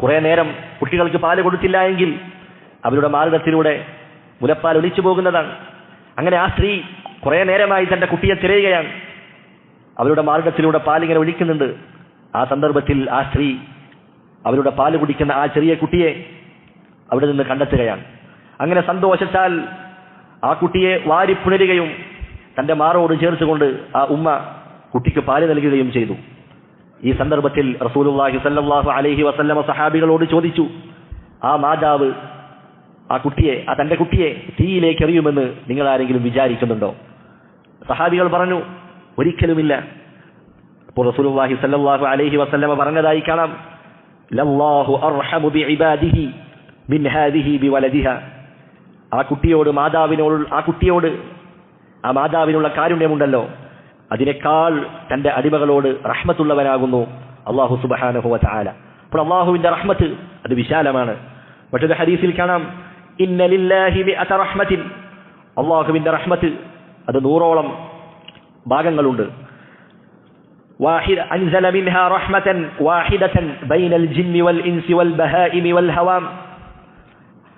കുറേ നേരം കുട്ടികൾക്ക് പാല് കൊടുത്തില്ല എങ്കിൽ അവരുടെ മാർഗത്തിലൂടെ മുലപ്പാൽ ഒലിച്ചു പോകുന്നതാണ്. അങ്ങനെ ആ സ്ത്രീ കുറേ നേരമായി തൻ്റെ കുട്ടിയെ തിരയുകയാണ്. അവരുടെ മാർഗത്തിലൂടെ പാലിങ്ങനെ ഒഴിക്കുന്നുണ്ട്. ആ സന്ദർഭത്തിൽ ആ സ്ത്രീ അവരുടെ പാല് കുടിക്കുന്ന ആ ചെറിയ കുട്ടിയെ അവിടെ നിന്ന് കണ്ടെത്തുകയാണ്. അങ്ങനെ സന്തോഷത്താൽ ആ കുട്ടിയെ വാരിപ്പുണരുകയും തന്റെ മാറോട് ചേർത്തുകൊണ്ട് ആ ഉമ്മ കുട്ടിക്ക് പാല് നൽകുകയും ചെയ്തു. ഈ സന്ദർഭത്തിൽ റസൂലുള്ളാഹി സ്വല്ലല്ലാഹു അലൈഹി വസല്ലമ സഹാബികളോട് ചോദിച്ചു, ആ മാതാവ് തന്റെ കുട്ടിയെ തീയിലേക്ക് എറിയുമെന്ന് നിങ്ങൾ ആരെങ്കിലും വിചാരിക്കുന്നുണ്ടോ? സഹാബികൾ പറഞ്ഞു, ഒരിക്കലുമില്ല. അപ്പോൾ റസൂലുള്ളാഹി സ്വല്ലല്ലാഹു അലൈഹി വസല്ലമ പറഞ്ഞതായി കാണാം, ലല്ലാഹു അർഹമു ബിഇബാദിഹി മിൻ ഹാദിഹി ബിവലദിഹാ. ആ മാതാവിനുള്ള കാരുണ്യമുണ്ടല്ലോ, അതിനേക്കാൾ തന്റെ അടിമകളോട് റഹ്മത്തുള്ളവനാകുന്നു അല്ലാഹു സുബ്ഹാനഹു വ തആല. അപ്പോൾ അല്ലാഹുവിന്റെ റഹ്മത്ത് അത് വിശാലമാണ്. മറ്റൊരു ഹദീസിൽ കാണാം, ഇന്ന ലില്ലാഹി മിഅത റഹ്മത്തിൻ. അല്ലാഹുവിന്റെ റഹ്മത്ത് അത് 100ഓളം ഭാഗങ്ങളുണ്ട്. വാഹിദ അൻസല മിൻഹാ റഹ്മതൻ വാഹിദതൻ ബൈനൽ ജിന്നി വൽ ഇൻസി വൽ ബഹായിമി വൽ ഹവാം.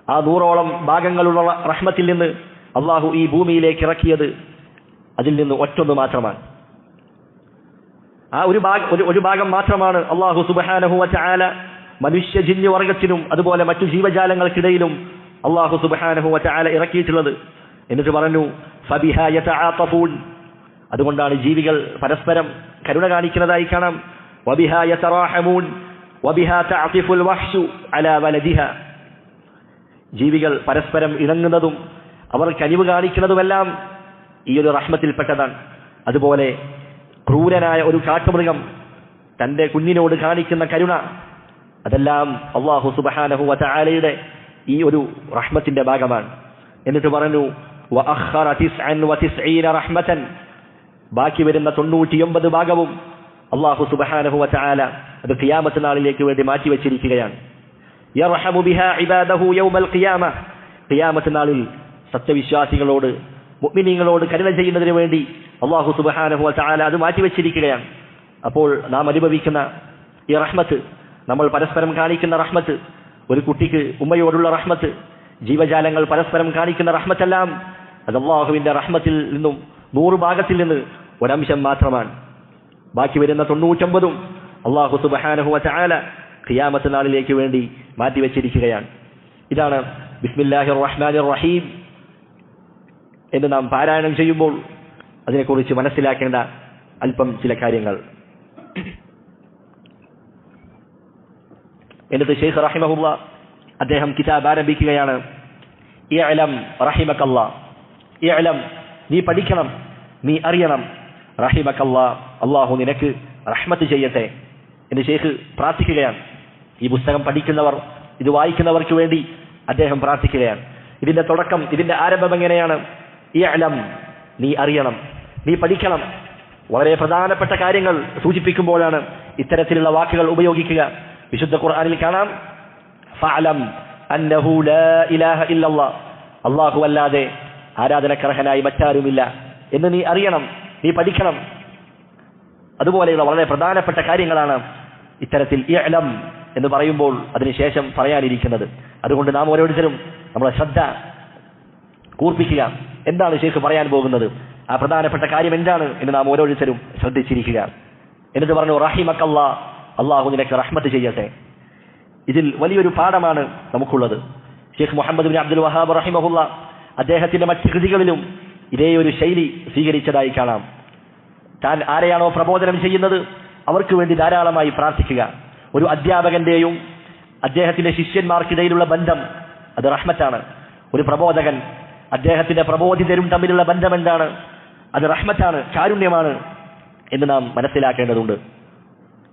ആ 100ഓളം ഭാഗങ്ങളുള്ള റഹ്മത്തിൽ നിന്ന് അല്ലാഹു ഈ ഭൂമിയിലേക്ക് ഇറക്കിയത് അതിൽ നിന്ന് ഒറ്റൊന്ന് മാത്രമാണ്. ആ ഒരു ഭാഗം മാത്രമാണ് അല്ലാഹു സുബ്ഹാനഹു വ തആല മനുഷ്യ ജിന്ന് വർഗത്തിനും അതുപോലെ മറ്റു ജീവജാലങ്ങൾക്കിടയിലും അല്ലാഹു സുബ്ഹാനഹു വ തആല ഇറക്കിയിട്ടുള്ളത്. എന്നിട്ട് പറഞ്ഞു, ഫബിഹാ യതആതഫൂൻ. അതുകൊണ്ടാണ് ജീവികൾ പരസ്പരം കരുണ കാണിക്കുന്നതായി കാണാം. വബിഹാ യതറാഹമൂൻ വബിഹാ തഅതിഫുൽ വഹ്ശു അലാ വലദിഹാ. ജീവികൾ പരസ്പരം ഇണങ്ങുന്നതും അവർ കനിവ് കാണിക്കുന്നതുമെല്ലാം ഈ ഒരു റഹ്മത്തിൽപ്പെട്ടതാണ്. അതുപോലെ ക്രൂരനായ ഒരു കാട്ടുമൃഗം തന്റെ കുഞ്ഞിനോട് കാണിക്കുന്ന കരുണ, അതെല്ലാം അല്ലാഹു സുബ്ഹാനഹു വ തആലയുടെ ഈ ഒരു റഹ്മത്തിന്റെ ഭാഗമാണ്. എന്നിട്ട് പറഞ്ഞു, വഅഖറ 99 റഹ്മതൻ. ബാക്കി വരുന്ന 99 ഭാഗവും അല്ലാഹു സുബ്ഹാനഹു വ തആല അത് ഖിയാമത്ത് നാളിലേക്ക് വേണ്ടി മാറ്റിവെച്ചിരിക്കുകയാണ്. യർഹമു ബിഹാ ഇബാദഹു യൗമൽ ഖിയാമ. ഖിയാമത്ത് നാളിൽ സത്യവിശ്വാസികളോട് മുഅ്മിനീങ്ങളോട് കരുണ ചെയ്യുന്നതിന് വേണ്ടി അല്ലാഹു സുബ്ഹാനഹു വ തആല അത് മാറ്റിവെച്ചിരിക്കുകയാണ്. അപ്പോൾ നാം അനുഭവിക്കുന്ന ഈ റഹ്മത്ത്, നമ്മൾ പരസ്പരം കാണിക്കുന്ന റഹ്മത്ത്, ഒരു കുട്ടിക്ക് ഉമ്മയോടുള്ള റഹ്മത്ത്, ജീവജാലങ്ങൾ പരസ്പരം കാണിക്കുന്ന റഹ്മത്തെല്ലാം അത് അല്ലാഹുവിന്റെ റഹ്മത്തിൽ നിന്നും 100 ഭാഗത്തിൽ നിന്ന് ഒരംശം മാത്രമാണ്. ബാക്കി വരുന്ന 99ഉം അല്ലാഹു സുബ്ഹാനഹു വ തആല ഖിയാമത്ത് നാളിലേക്ക് വേണ്ടി മാറ്റിവെച്ചിരിക്കുകയാണ്. ഇതാണ് ബിസ്മില്ലാഹിർ റഹ്മാനിർ റഹീം എന്ന് നാം പാരായണം ചെയ്യുമ്പോൾ അതിനെക്കുറിച്ച് മനസ്സിലാക്കേണ്ട അല്പം ചില കാര്യങ്ങൾ. എന്നിട്ട് ശൈഖ് റഹിമഹുല്ലാ അദ്ദേഹം കിതാബ് ആരംഭിക്കുകയാണ്. ഇഅ്ലം റഹിമകല്ലാ. ഇഅ്ലം, നീ പഠിക്കണം, നീ അറിയണം. റഹിമകല്ലാ, അല്ലാഹു നിനക്ക് റഹ്മത്ത് ചെയ്യട്ടെ എന്ന് ശൈഖ് പ്രാർത്ഥിക്കുകയാണ്. ഈ പുസ്തകം പഠിക്കുന്നവർ, ഇത് വായിക്കുന്നവർക്ക് വേണ്ടി അദ്ദേഹം പ്രാർത്ഥിക്കുകയാണ്. ഇതിന്റെ തുടക്കം, ഇതിന്റെ ആരംഭം എങ്ങനെയാണ്? ഇഅ്ലം, നീ അറിയണം, നീ പഠിക്കണം. വളരെ പ്രധാനപ്പെട്ട കാര്യങ്ങൾ സൂചിപ്പിക്കുമ്പോഴാണ് ഇത്തരത്തിലുള്ള വാക്കുകൾ ഉപയോഗിക്കുക. വിശുദ്ധ ഖുർആനിൽ കാണാം, ഫഅലം അന്നഹു ലാ ഇലാഹ ഇല്ലല്ലാഹ്. അല്ലാഹു അല്ലാതെ ആരാധനക്കർഹനായി മറ്റാരുമില്ല എന്ന് നീ അറിയണം, നീ പഠിക്കണം. അതുപോലെയുള്ള വളരെ പ്രധാനപ്പെട്ട കാര്യങ്ങളാണ് ഇത്തരത്തിൽ ഇഅ്ലം എന്ന് പറയുമ്പോൾ അതിനുശേഷം പറയാനിരിക്കുന്നത്. അതുകൊണ്ട് നാം ഓരോരുത്തരും നമ്മുടെ ശ്രദ്ധ കൂർപ്പിക്കുക. എന്താണ് ശൈഖ് പറയാൻ പോകുന്നത്, ആ പ്രധാനപ്പെട്ട കാര്യം എന്താണ് എന്ന് നാം ഓരോരുത്തരും ശ്രദ്ധിച്ചിരിക്കുക. എന്നിട്ട് പറഞ്ഞു, റഹിമകല്ലാ, അല്ലാഹു നിനക്ക് റഹ്മത്ത് ചെയ്യട്ടെ. ഇതിൽ വലിയൊരു പാഠമാണ് നമുക്കുള്ളത്. ഷെയ്ഖ് മുഹമ്മദ് ബിൻ അബ്ദുൽ വഹാബ് റഹിമഹുല്ലാ അദ്ദേഹത്തിന്റെ മറ്റ് കൃതികളിലും ഇതേ ഒരു ശൈലി സ്വീകരിച്ചതായി കാണാം. താൻ ആരെയാണോ പ്രബോധനം ചെയ്യുന്നത് അവർക്ക് വേണ്ടി ധാരാളമായി പ്രാർത്ഥിക്കുക. ഒരു അധ്യാപകന്റെയും അദ്ദേഹത്തിന്റെ ശിഷ്യന്മാർക്കിടയിലുള്ള ബന്ധം അത് റഹ്മത്താണ്. ഒരു പ്രബോധകൻ അദ്ദേഹത്തിന്റെ പ്രബോധിതരും തമ്മിലുള്ള ബന്ധം എന്താണ്? അത് റഹ്മത്താണ്, കാരുണ്യമാണ് എന്ന് നാം മനസ്സിലാക്കേണ്ടതുണ്ട്.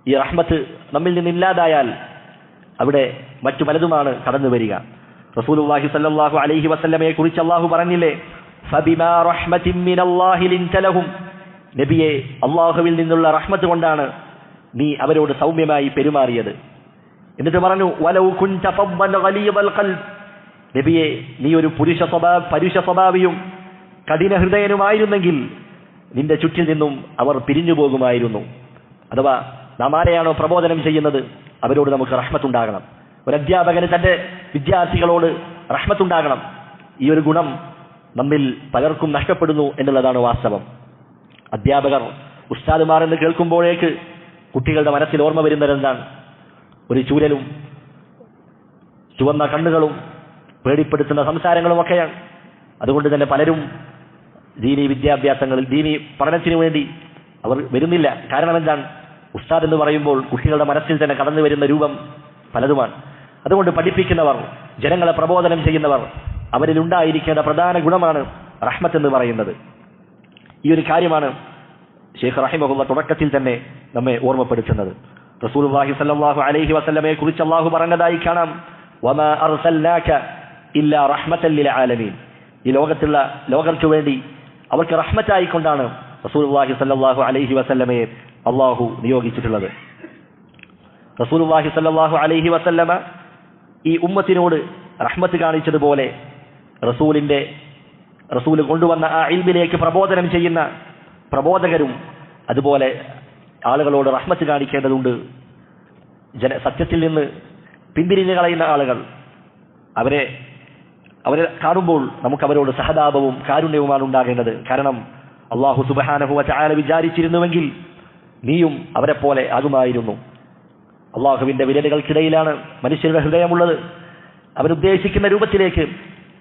ഈ റഹ്മത്ത് നമ്മിൽ നിന്നില്ലാതായാൽ അവിടെ മറ്റു പലതുമാണ് കടന്നു വരിക. റസൂലുള്ളാഹി സ്വല്ലല്ലാഹു അലൈഹി വസല്ലമയെ കുറിച്ച് അല്ലാഹു പറഞ്ഞില്ലേ, ഫബിമാ റഹ്മത്തിൻ മിനല്ലാഹി ലിൻത ലഹും. നബിയെ, അല്ലാഹുവിൽ നിന്നുള്ള റഹ്മത്ത് കൊണ്ടാണ് നീ അവരോട് സൗമ്യമായി പെരുമാറിയത്. എന്നിട്ട് പറഞ്ഞു, വലൗ കുൻത ഫദ്ദൻ ഗലീദൽ ഖൽബ്. നബിയെ, നീ ഒരു പരുഷ സ്വഭാവിയും കഠിന ഹൃദയനുമായിരുന്നെങ്കിൽ നിന്റെ ചുറ്റിൽ നിന്നും അവർ പിരിഞ്ഞു പോകുമായിരുന്നു. അഥവാ നാം ആരെയാണോ പ്രബോധനം ചെയ്യുന്നത് അവരോട് നമുക്ക് റഹ്മത്തുണ്ടാകണം. ഒരു അധ്യാപകന് തന്റെ വിദ്യാർത്ഥികളോട് റഹ്മത്തുണ്ടാകണം. ഈ ഒരു ഗുണം നമ്മിൽ പലർക്കും നഷ്ടപ്പെടുന്നു എന്നുള്ളതാണ് വാസ്തവം. അധ്യാപകർ ഉസ്താദുമാർ എന്ന് കേൾക്കുമ്പോഴേക്ക് കുട്ടികളുടെ മനസ്സിൽ ഓർമ്മ വരുന്നത് എന്താണ്? ഒരു ചൂരലും ചുവന്ന കണ്ണുകളും പേടിപ്പെടുത്തുന്ന സംസാരങ്ങളുമൊക്കെയാണ്. അതുകൊണ്ട് തന്നെ പലരും ദീനീ വിദ്യാഭ്യാസങ്ങളിൽ ദീനീ പഠനത്തിനു വേണ്ടി അവർ വരുന്നില്ല. കാരണം എന്താണ്? ഉസ്താദ് എന്ന് പറയുമ്പോൾ കുട്ടികളുടെ മനസ്സിൽ തന്നെ കടന്നു വരുന്ന രൂപം പലതുമാണ്. അതുകൊണ്ട് പഠിപ്പിക്കുന്നവർ, ജനങ്ങളെ പ്രബോധനം ചെയ്യുന്നവർ, അവരിൽ ഉണ്ടായിരിക്കേണ്ട പ്രധാന ഗുണമാണ് റഹ്മത്ത് എന്ന് പറയുന്നത്. ഈ ഒരു കാര്യമാണ് ശൈഖ് റഹിമഹുള്ള തുടക്കത്തിൽ തന്നെ നമ്മെ ഓർമ്മപ്പെടുത്തുന്നത്. റസൂലുള്ളാഹി സ്വല്ലല്ലാഹു അലൈഹി വസല്ലമയെ കുറിച്ച് അല്ലാഹു പറഞ്ഞതായി കാണാം, വമാ അർസൽനാക ഇല്ലാ റഹ്മത്തൻ ലിൽ ആലമീൻ. ഈ ലോകത്തുള്ള ലോകർക്ക് വേണ്ടി അവർക്ക് റഹ്മത്തായിക്കൊണ്ടാണ് റസൂലുള്ളാഹി സ്വല്ലല്ലാഹു അലൈഹി വസല്ലമയെ അല്ലാഹു നിയോഗിച്ചിട്ടുള്ളത്. റസൂലുള്ളാഹി സ്വല്ലല്ലാഹു അലൈഹി വസല്ലമ ഈ ഉമ്മത്തിനോട് റഹ്മത്ത് കാണിച്ചതുപോലെ റസൂൽ കൊണ്ടുവന്ന ആ ഇൽമിലേക്ക് പ്രബോധനം ചെയ്യുന്ന പ്രബോധകരും അതുപോലെ ആളുകളോട് റഹ്മത്ത് കാണിക്കേണ്ടതുണ്ട്. സത്യത്തിൽ നിന്ന് പിന്തിരിഞ്ഞു കളയുന്ന ആളുകൾ, അവരെ കാണുമ്പോൾ നമുക്ക് അവരോട് സഹതാപവും കാരുണ്യവുമാണ് ഉണ്ടാകേണ്ടത്. കാരണം അല്ലാഹു സുബ്ഹാനഹു വ തആല വിചാരിച്ചിരുന്നുവെങ്കിൽ നീയും അവരെ പോലെ ആകുമായിരുന്നു. അള്ളാഹുവിന്റെ വിരലുകൾക്കിടയിലാണ് മനുഷ്യരുടെ ഹൃദയമുള്ളത്. അവരുദ്ദേശിക്കുന്ന രൂപത്തിലേക്ക്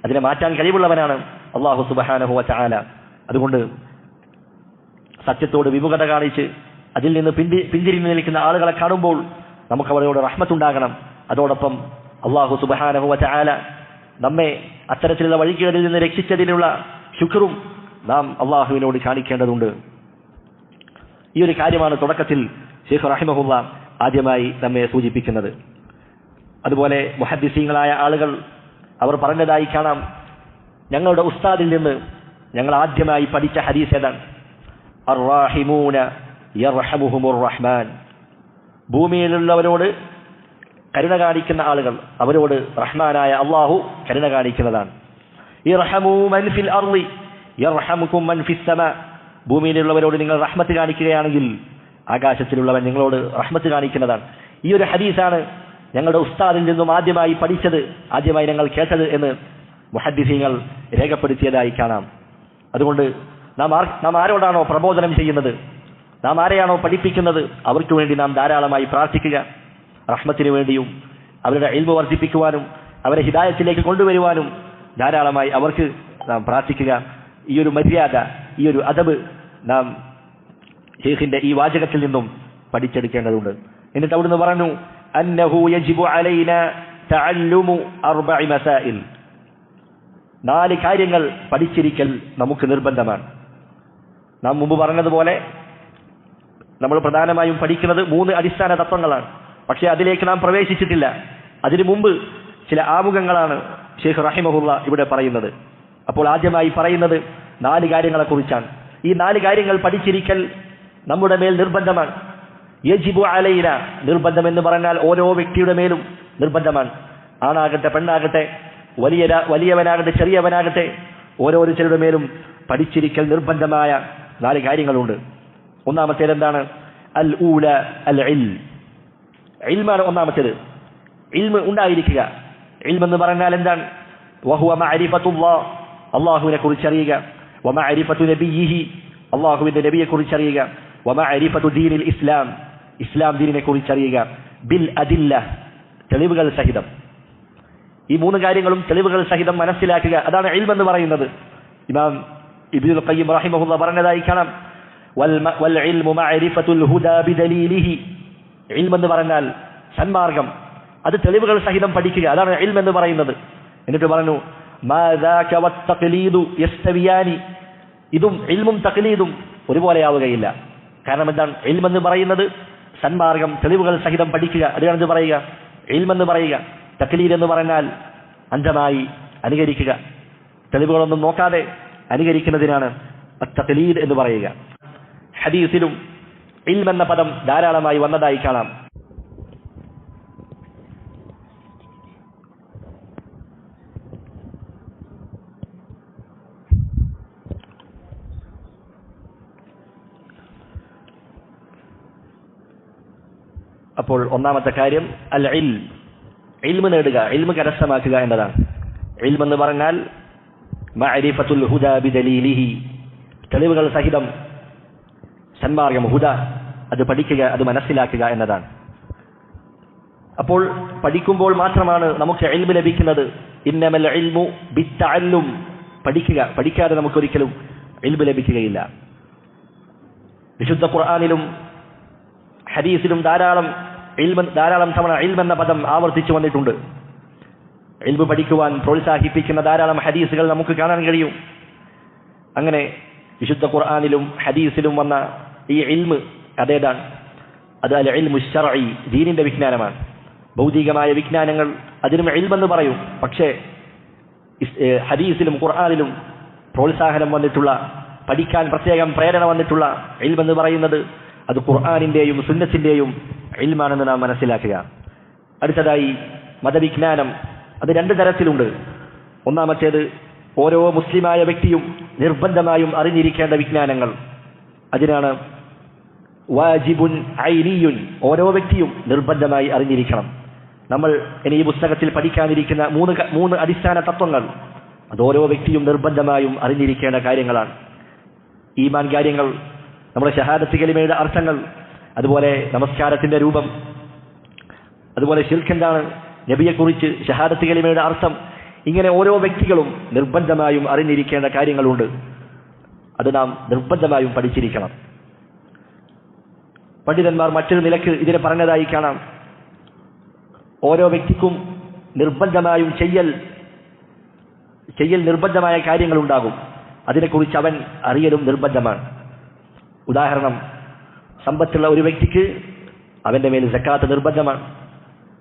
അതിനെ മാറ്റാൻ കഴിവുള്ളവനാണ് അല്ലാഹു സുബ്ഹാനഹു വ തആല. അതുകൊണ്ട് സത്യത്തോട് വിമുഖത കാണിച്ച് അതിൽ നിന്ന് പിന്തിരിഞ്ഞു നിൽക്കുന്ന ആളുകളെ കാണുമ്പോൾ നമുക്ക് അവരോട് റഹ്മത്തുണ്ടാകണം. അതോടൊപ്പം അല്ലാഹു സുബ്ഹാനഹു വ തആല നമ്മെ അത്തരത്തിലുള്ള വഴികളിൽ നിന്ന് രക്ഷിച്ചതിനുള്ള ശുക്റും നാം അള്ളാഹുവിനോട് കാണിക്കേണ്ടതുണ്ട്. ഈ ഒരു കാര്യമാണ് തുടക്കത്തിൽ ശൈഖ് റഹിമഹുള്ള ആദ്യമായി നമ്മെ സൂചിപ്പിക്കുന്നത്. അതുപോലെ മുഹദ്ദിസീങ്ങളായ ആളുകൾ അവർ പറഞ്ഞതായി കാണാം, ഞങ്ങളുടെ ഉസ്താദിൽ നിന്ന് ഞങ്ങൾ ആദ്യമായി പഠിച്ച ഹദീസ് ഏതാണ്? അർറാഹിമൂന യർഹമുഹുമുർ റഹ്മാൻ. ഭൂമിയിലുള്ളവരോട് കരുണ കാണിക്കുന്ന ആളുകൾ, അവരോട് റഹ്മാനായ അള്ളാഹു കരുണ കാണിക്കുന്നതാണ്. ഇർഹമൂ മൻ ഫിൽ അർളി യർഹമുകും മൻ ഫിസ് സമാ. ഭൂമിയിലുള്ളവരോട് നിങ്ങൾ റഹ്മത്ത് കാണിക്കുകയാണെങ്കിൽ ആകാശത്തിലുള്ളവൻ നിങ്ങളോട് റഹ്മത്ത് കാണിക്കുന്നതാണ്. ഈ ഒരു ഹദീസാണ് ഞങ്ങളുടെ ഉസ്താദിൽ നിന്നും ആദ്യമായി പഠിച്ചത്, ആദ്യമായി ഞങ്ങൾ കേട്ടത് എന്ന് മുഹദ്ദിസീങ്ങൾ രേഖപ്പെടുത്തിയതായി കാണാം. അതുകൊണ്ട് നാം ആരോടാണോ പ്രബോധനം ചെയ്യുന്നത്, നാം ആരെയാണോ പഠിപ്പിക്കുന്നത്, അവർക്ക് വേണ്ടി നാം ധാരാളമായി പ്രാർത്ഥിക്കുക. റഹ്മത്തിന് വേണ്ടിയും അവരുടെ ഇൽമു വർദ്ധിപ്പിക്കുവാനും അവരെ ഹിദായത്തിലേക്ക് കൊണ്ടുവരുവാനും ധാരാളമായി അവർക്ക് നാം പ്രാർത്ഥിക്കുക. ഈ ഒരു മര്യാദ, ഈ ഒരു അദബ് നാം ശൈഖിന്റെ ഈ വാചകത്തിൽ നിന്നും പഠിച്ചെടുക്കേണ്ടതുണ്ട്. എന്നിട്ട് അവിടുന്ന് പറഞ്ഞു, അന്നഹു യജിബു അലൈന തഅല്ലുമു അർബഇ മസാഇൽ. 4 കാര്യങ്ങൾ പഠിച്ചിരിക്കൽ നമുക്ക് നിർബന്ധമാണ്. നാം മുമ്പ് പറഞ്ഞതുപോലെ നമ്മൾ പ്രധാനമായും പഠിക്കുന്നത് 3 അടിസ്ഥാന തത്വങ്ങളാണ്. പക്ഷേ അതിലേക്ക് നാം പ്രവേശിച്ചിട്ടില്ല. അതിനു മുമ്പ് ചില ആമുഖങ്ങളാണ് ശൈഖ് റഹിമഹുള്ള ഇവിടെ പറയുന്നത്. അപ്പോൾ ആദ്യമായി പറയുന്നത് 4 കാര്യങ്ങളെക്കുറിച്ചാണ്. ഈ 4 കാര്യങ്ങൾ പഠിച്ചിരിക്കൽ നമ്മുടെ മേൽ നിർബന്ധമാണ്. യജിബു അലൈന, നിർബന്ധം എന്ന് പറഞ്ഞാൽ ഓരോ വ്യക്തിയുടെ മേലും നിർബന്ധമാണ്. ആണാകട്ടെ പെണ്ണാകട്ടെ, വലിയവനാകട്ടെ ചെറിയവനാകട്ടെ, ഓരോരുത്തരുടെ മേലും പഠിച്ചിരിക്കൽ നിർബന്ധമായ 4 കാര്യങ്ങളുണ്ട്. ഒന്നാമത്തേത് എന്താണ്? അൽ ഊല അൽ ഇൽം. ഇൽമാണ് ഒന്നാമത്തേത്. ഇൽമ് ഉണ്ടായിരിക്കുക. ഇൽം എന്ന് പറഞ്ഞാൽ എന്താണ്? വഹുവ മഅരിഫത്തുല്ലാഹ്, അല്ലാഹുവിനെ കുറിച്ച് അറിയുക. വമഅരിഫത്തു നബിയിഹി, അല്ലാഹുവിന്റെ നബിയെ കുറിച്ച് അറിയുക. വമഅരിഫത്തു ദീനിൽ ഇസ്ലാം, ഇസ്ലാം ദീനിനെ കുറിച്ച് അറിയുക. ബിൽ അദില്ല, തെളിവുകൾ സഹിതം. ഈ 3 കാര്യങ്ങളും തെളിവുകൾ സഹിതം മനസ്സിലാക്കുക. അതാണ് ഇൽം എന്ന് പറയുന്നത്. ഇമാം ഇബ്നുൽ ഖയ്യിം റഹിമഹുല്ലാഹ് പറഞ്ഞതായി കാണാം, വൽ ഇൽമു മഅരിഫത്തുൽ ഹുദാ ബിദലീലിഹി. ഇൽം എന്ന് പറഞ്ഞാൽ സന്മാർഗം, അത് തെളിവുകൾ സഹിതം പഠിക്കുക. അതാണ് ഇൽം എന്ന് പറയുന്നത്. എന്നിട്ട് പറഞ്ഞു, മാ ദാക വത്തഖ്ലീദു യസ്തവിയാനി. ഇതും ഇൽമും തഖ്ലീദും ഒരുപോലെയാവുകയില്ല. കാരണം എന്താണ്? ഇൽം എന്ന് പറയുന്നത് സന്മാർഗം, തെളിവുകൾ സഹിതം പഠിക്കുക, അതാണ് പറയുക ഇൽം എന്ന് പറയുക. തഖ്ലീദ് എന്ന് പറഞ്ഞാൽ അന്ധമായി അനുകരിക്കുക, തെളിവുകളൊന്നും നോക്കാതെ അനുകരിക്കുന്നതിനാണ് തഖ്ലീദ് എന്ന് പറയുക. ഹദീസിലും ഇൽം എന്ന പദം ധാരാളമായി വന്നതായി കാണാം. അപ്പോൾ ഒന്നാമത്തെ കാര്യം അൽ ഇൽം, ഇൽമ് നേടുക, ഇൽമ് കരസ്ഥമാക്കുക എന്നതാണ്. ഇൽം എന്ന് പറഞ്ഞാൽ മഅരിഫത്തുൽ ഹുദാ ബിദലീലിഹി, തെളിവുകൾ സഹിതം സന്മാർഗം ഹുദ അത് പഠിക്കുക, അത് മനസ്സിലാക്കുക എന്നതാണ്. അപ്പോൾ പഠിക്കുമ്പോൾ മാത്രമാണ് നമുക്ക് ഇൽമ് ലഭിക്കുന്നത്. ഇന്നമൽ ഇൽമു ബിത്തഅല്ലും, പഠിക്കാതെ നമുക്കൊരിക്കലും ഇൽമ് ലഭിക്കുകയില്ല. വിശുദ്ധ ഖുർആനിലും ഹദീസിലും ധാരാളം തവണ ഇൽമ് എന്ന പദം ആവർത്തിച്ചു വന്നിട്ടുണ്ട്. ഇൽമ് പഠിക്കുവാൻ പ്രോത്സാഹിപ്പിക്കുന്ന ധാരാളം ഹദീസുകൾ നമുക്ക് കാണാൻ കഴിയും. അങ്ങനെ വിശുദ്ധ ഖുർആനിലും ഹദീസിലും വന്ന ഈ ഇൽമ് അതേതാണ്? അത് അൽ ഇൽമു ശർഈ, ദീനിന്റെ വിജ്ഞാനമാണ്. ഭൗതികമായ വിജ്ഞാനങ്ങൾ അതിനും ഇൽമെന്ന് പറയും. പക്ഷേ ഹദീസിലും ഖുർആനിലും പ്രോത്സാഹനം വന്നിട്ടുള്ള, പഠിക്കാൻ പ്രത്യേകം പ്രേരണ വന്നിട്ടുള്ള ഇൽമെന്ന് പറയുന്നത് അത് ഖുർആനിന്റെയും സുന്നത്തിന്റെയും ഇൽമാണെന്ന് നാം മനസ്സിലാക്കുക. അടുത്തതായി മതവിജ്ഞാനം. അത് രണ്ട് തരത്തിലുണ്ട്. ഒന്നാമത്തേത് ഓരോ മുസ്ലിമായ വ്യക്തിയും നിർബന്ധമായും അറിഞ്ഞിരിക്കേണ്ട വിജ്ഞാനങ്ങൾ. അതിനാണ് വാജിബുൻ ഐനിയുൻ, ഓരോ വ്യക്തിയും നിർബന്ധമായി അറിഞ്ഞിരിക്കണം. നമ്മൾ ഇനി ഈ പുസ്തകത്തിൽ പഠിക്കാനിരിക്കുന്ന മൂന്ന് അടിസ്ഥാന തത്വങ്ങൾ അത് ഓരോ വ്യക്തിയും നിർബന്ധമായും അറിഞ്ഞിരിക്കേണ്ട കാര്യങ്ങളാണ്. ഈമാൻ കാര്യങ്ങൾ, നമ്മുടെ ഷഹാദത്ത് കലിമയുടെ അർത്ഥങ്ങൾ, അതുപോലെ നമസ്കാരത്തിന്റെ രൂപം, അതുപോലെ ശിർക്ക് എന്താണ്, നബിയെക്കുറിച്ച്, ഷഹാദത്ത് കലിമയുടെ അർത്ഥം, ഇങ്ങനെ ഓരോ വ്യക്തികളും നിർബന്ധമായും അറിഞ്ഞിരിക്കേണ്ട കാര്യങ്ങളുണ്ട്. അത് നാം നിർബന്ധമായും പഠിച്ചിരിക്കണം. പണ്ഡിതന്മാർ മറ്റൊരു നിലക്ക് ഇതിനെ പറഞ്ഞതായി കാണാം. ഓരോ വ്യക്തിക്കും നിർബന്ധമായും ചെയ്യൽ നിർബന്ധമായ കാര്യങ്ങളുണ്ടാകും. അതിനെക്കുറിച്ച് അവൻ അറിയലും നിർബന്ധമാണ്. ഉദാഹരണം, സമ്പത്തുള്ള ഒരു വ്യക്തിക്ക് അവന്റെ മേൽ സക്കാത്ത് നിർബന്ധമാണ്.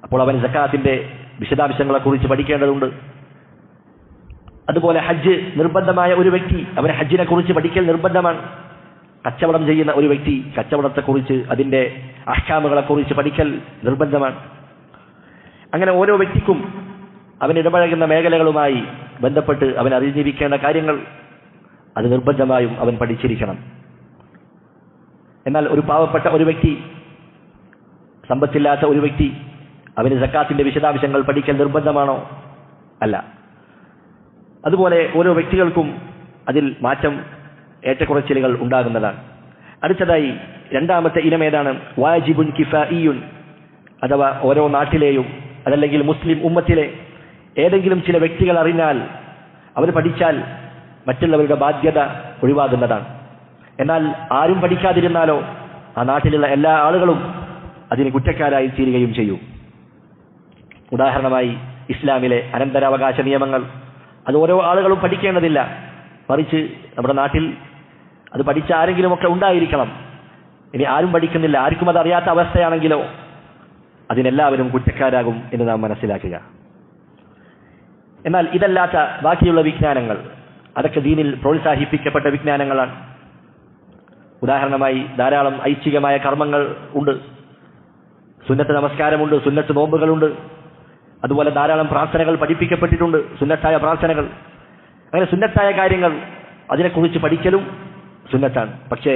അപ്പോൾ അവൻ സക്കാത്തിന്റെ വിശദാംശങ്ങളെക്കുറിച്ച് പഠിക്കേണ്ടതുണ്ട്. അതുപോലെ ഹജ്ജ് നിർബന്ധമായ ഒരു വ്യക്തി, അവൻ ഹജ്ജിനെ കുറിച്ച് പഠിക്കൽ നിർബന്ധമാണ്. കച്ചവടം ചെയ്യുന്ന ഒരു വ്യക്തി കച്ചവടത്തെക്കുറിച്ച്, അതിന്റെ അഹ്കാമുകളെക്കുറിച്ച് പഠിക്കൽ നിർബന്ധമാണ്. അങ്ങനെ ഓരോ വ്യക്തിക്കും അവൻ ഇടപഴകുന്ന മേഖലകളുമായി ബന്ധപ്പെട്ട് അവൻ അറിഞ്ഞിരിക്കേണ്ട കാര്യങ്ങൾ അത് നിർബന്ധമായും അവൻ പഠിച്ചിരിക്കണം. എന്നാൽ ഒരു പാവപ്പെട്ട ഒരു വ്യക്തി, സമ്പത്തില്ലാത്ത ഒരു വ്യക്തി, അവന് സക്കാത്തിന്റെ വിശദാംശങ്ങൾ പഠിക്കൽ നിർബന്ധമാണോ? അല്ല. അതുപോലെ ഓരോ വ്യക്തികൾക്കും അതിൽ മാറ്റം, ഏറ്റക്കുറച്ചിലുകൾ ഉണ്ടാകുന്നതാണ്. അടുത്തതായി രണ്ടാമത്തെ ഇനം ഏതാണ്? വാജിബുൻ കിഫായിയുൻ, അഥവാ ഓരോ നാട്ടിലെയും അതല്ലെങ്കിൽ മുസ്ലിം ഉമ്മത്തിലെ ഏതെങ്കിലും ചില വ്യക്തികൾ അറിഞ്ഞാൽ, അവർ പഠിച്ചാൽ മറ്റുള്ളവരുടെ ബാധ്യത ഒഴിവാകുന്നതാണ്. എന്നാൽ ആരും പഠിക്കാതിരുന്നാലോ ആ നാട്ടിലുള്ള എല്ലാ ആളുകളും അതിന് കുറ്റക്കാരായി തീരുകയും ചെയ്യും. ഉദാഹരണമായി ഇസ്ലാമിലെ അനന്തരാവകാശ നിയമങ്ങൾ അത് ഓരോ ആളുകളും പഠിക്കേണ്ടതില്ല. മറിച്ച് നമ്മുടെ നാട്ടിൽ അത് പഠിച്ച ആരെങ്കിലുമൊക്കെ ഉണ്ടായിരിക്കണം. ഇനി ആരും പഠിക്കുന്നില്ല, ആർക്കും അത് അറിയാത്ത അവസ്ഥയാണെങ്കിലോ അതിനെല്ലാവരും കുറ്റക്കാരാകും എന്ന് നാം മനസ്സിലാക്കുക. എന്നാൽ ഇതല്ലാത്ത ബാക്കിയുള്ള വിജ്ഞാനങ്ങൾ അതൊക്കെ ദീനിൽ പ്രോത്സാഹിപ്പിക്കപ്പെട്ട വിജ്ഞാനങ്ങളാണ്. ഉദാഹരണമായി ധാരാളം ഐച്ഛികമായ കർമ്മങ്ങൾ ഉണ്ട്. സുന്നത്ത് നമസ്കാരമുണ്ട്, സുന്നത്ത് നോമ്പുകളുണ്ട്. അതുപോലെ ധാരാളം പ്രാർത്ഥനകൾ പഠിപ്പിക്കപ്പെട്ടിട്ടുണ്ട്, സുന്നത്തായ പ്രാർത്ഥനകൾ. അങ്ങനെ സുന്നത്തായ കാര്യങ്ങൾ അതിനെക്കുറിച്ച് പഠിക്കലും സുന്നത്താണ്. പക്ഷേ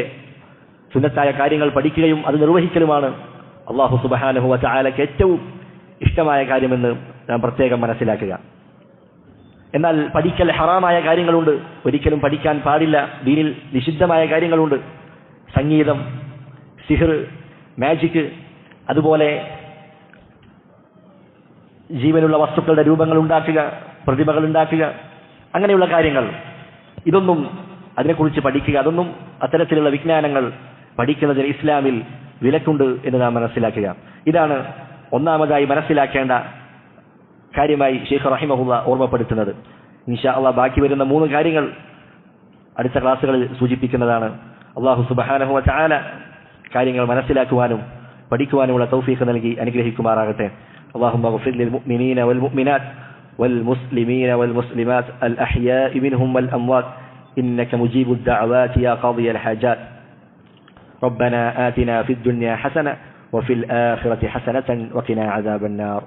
സുന്നത്തായ കാര്യങ്ങൾ പഠിക്കുകയും അത് നിർവഹിക്കലുമാണ് അല്ലാഹു സുബ്ഹാനഹു വ തആലയ്ക്ക് ഏറ്റവും ഇഷ്ടമായ കാര്യമെന്ന് നാം പ്രത്യേകം മനസ്സിലാക്കുക. എന്നാൽ പഠിക്കൽ ഹറാമായ കാര്യങ്ങളുണ്ട്, ഒരിക്കലും പഠിക്കാൻ പാടില്ല. ദീനിൽ നിഷിദ്ധമായ കാര്യങ്ങളുണ്ട്. സംഗീതം, സിഹ്ർ, മാജിക്, അതുപോലെ ജീവനുള്ള വസ്തുക്കളുടെ രൂപങ്ങൾ ഉണ്ടാക്കുക, പ്രതിമകൾ ഉണ്ടാക്കുക, അങ്ങനെയുള്ള കാര്യങ്ങൾ. ഇതൊന്നും അതിനെക്കുറിച്ച് പഠിക്കുക, അതൊന്നും അത്തരത്തിലുള്ള വിജ്ഞാനങ്ങൾ പഠിക്കുന്നതിന് ഇസ്ലാമിൽ വിലക്കുണ്ട് എന്ന് നാം മനസ്സിലാക്കുക. ഇതാണ് ഒന്നാമതായി മനസ്സിലാക്കേണ്ട കാര്യമായി ശൈഖ് റഹിമഹുല്ലാ ഓർമ്മപ്പെടുത്തുന്നത്. ഇൻഷാ അല്ലാഹ് ബാക്കി വരുന്ന 3 കാര്യങ്ങൾ അടുത്ത ക്ലാസ്സുകളിൽ സൂചിപ്പിക്കുന്നതാണ്. അല്ലാഹു സുബ്ഹാനഹു വ തആല കാര്യങ്ങൾ മനസ്സിലാക്കുവാനും പഠിക്കുവാനുമുള്ള തൗഫീഖ് നൽകി അനുഗ്രഹിക്കുമാറാകട്ടെ. اللهم اغفر للمؤمنين والمؤمنات والمسلمين والمسلمات الأحياء منهم والأموات إنك مجيب الدعوات يا قاضي الحاجات. ربنا آتنا في الدنيا حسنة وفي الآخرة حسنة وقنا عذاب النار.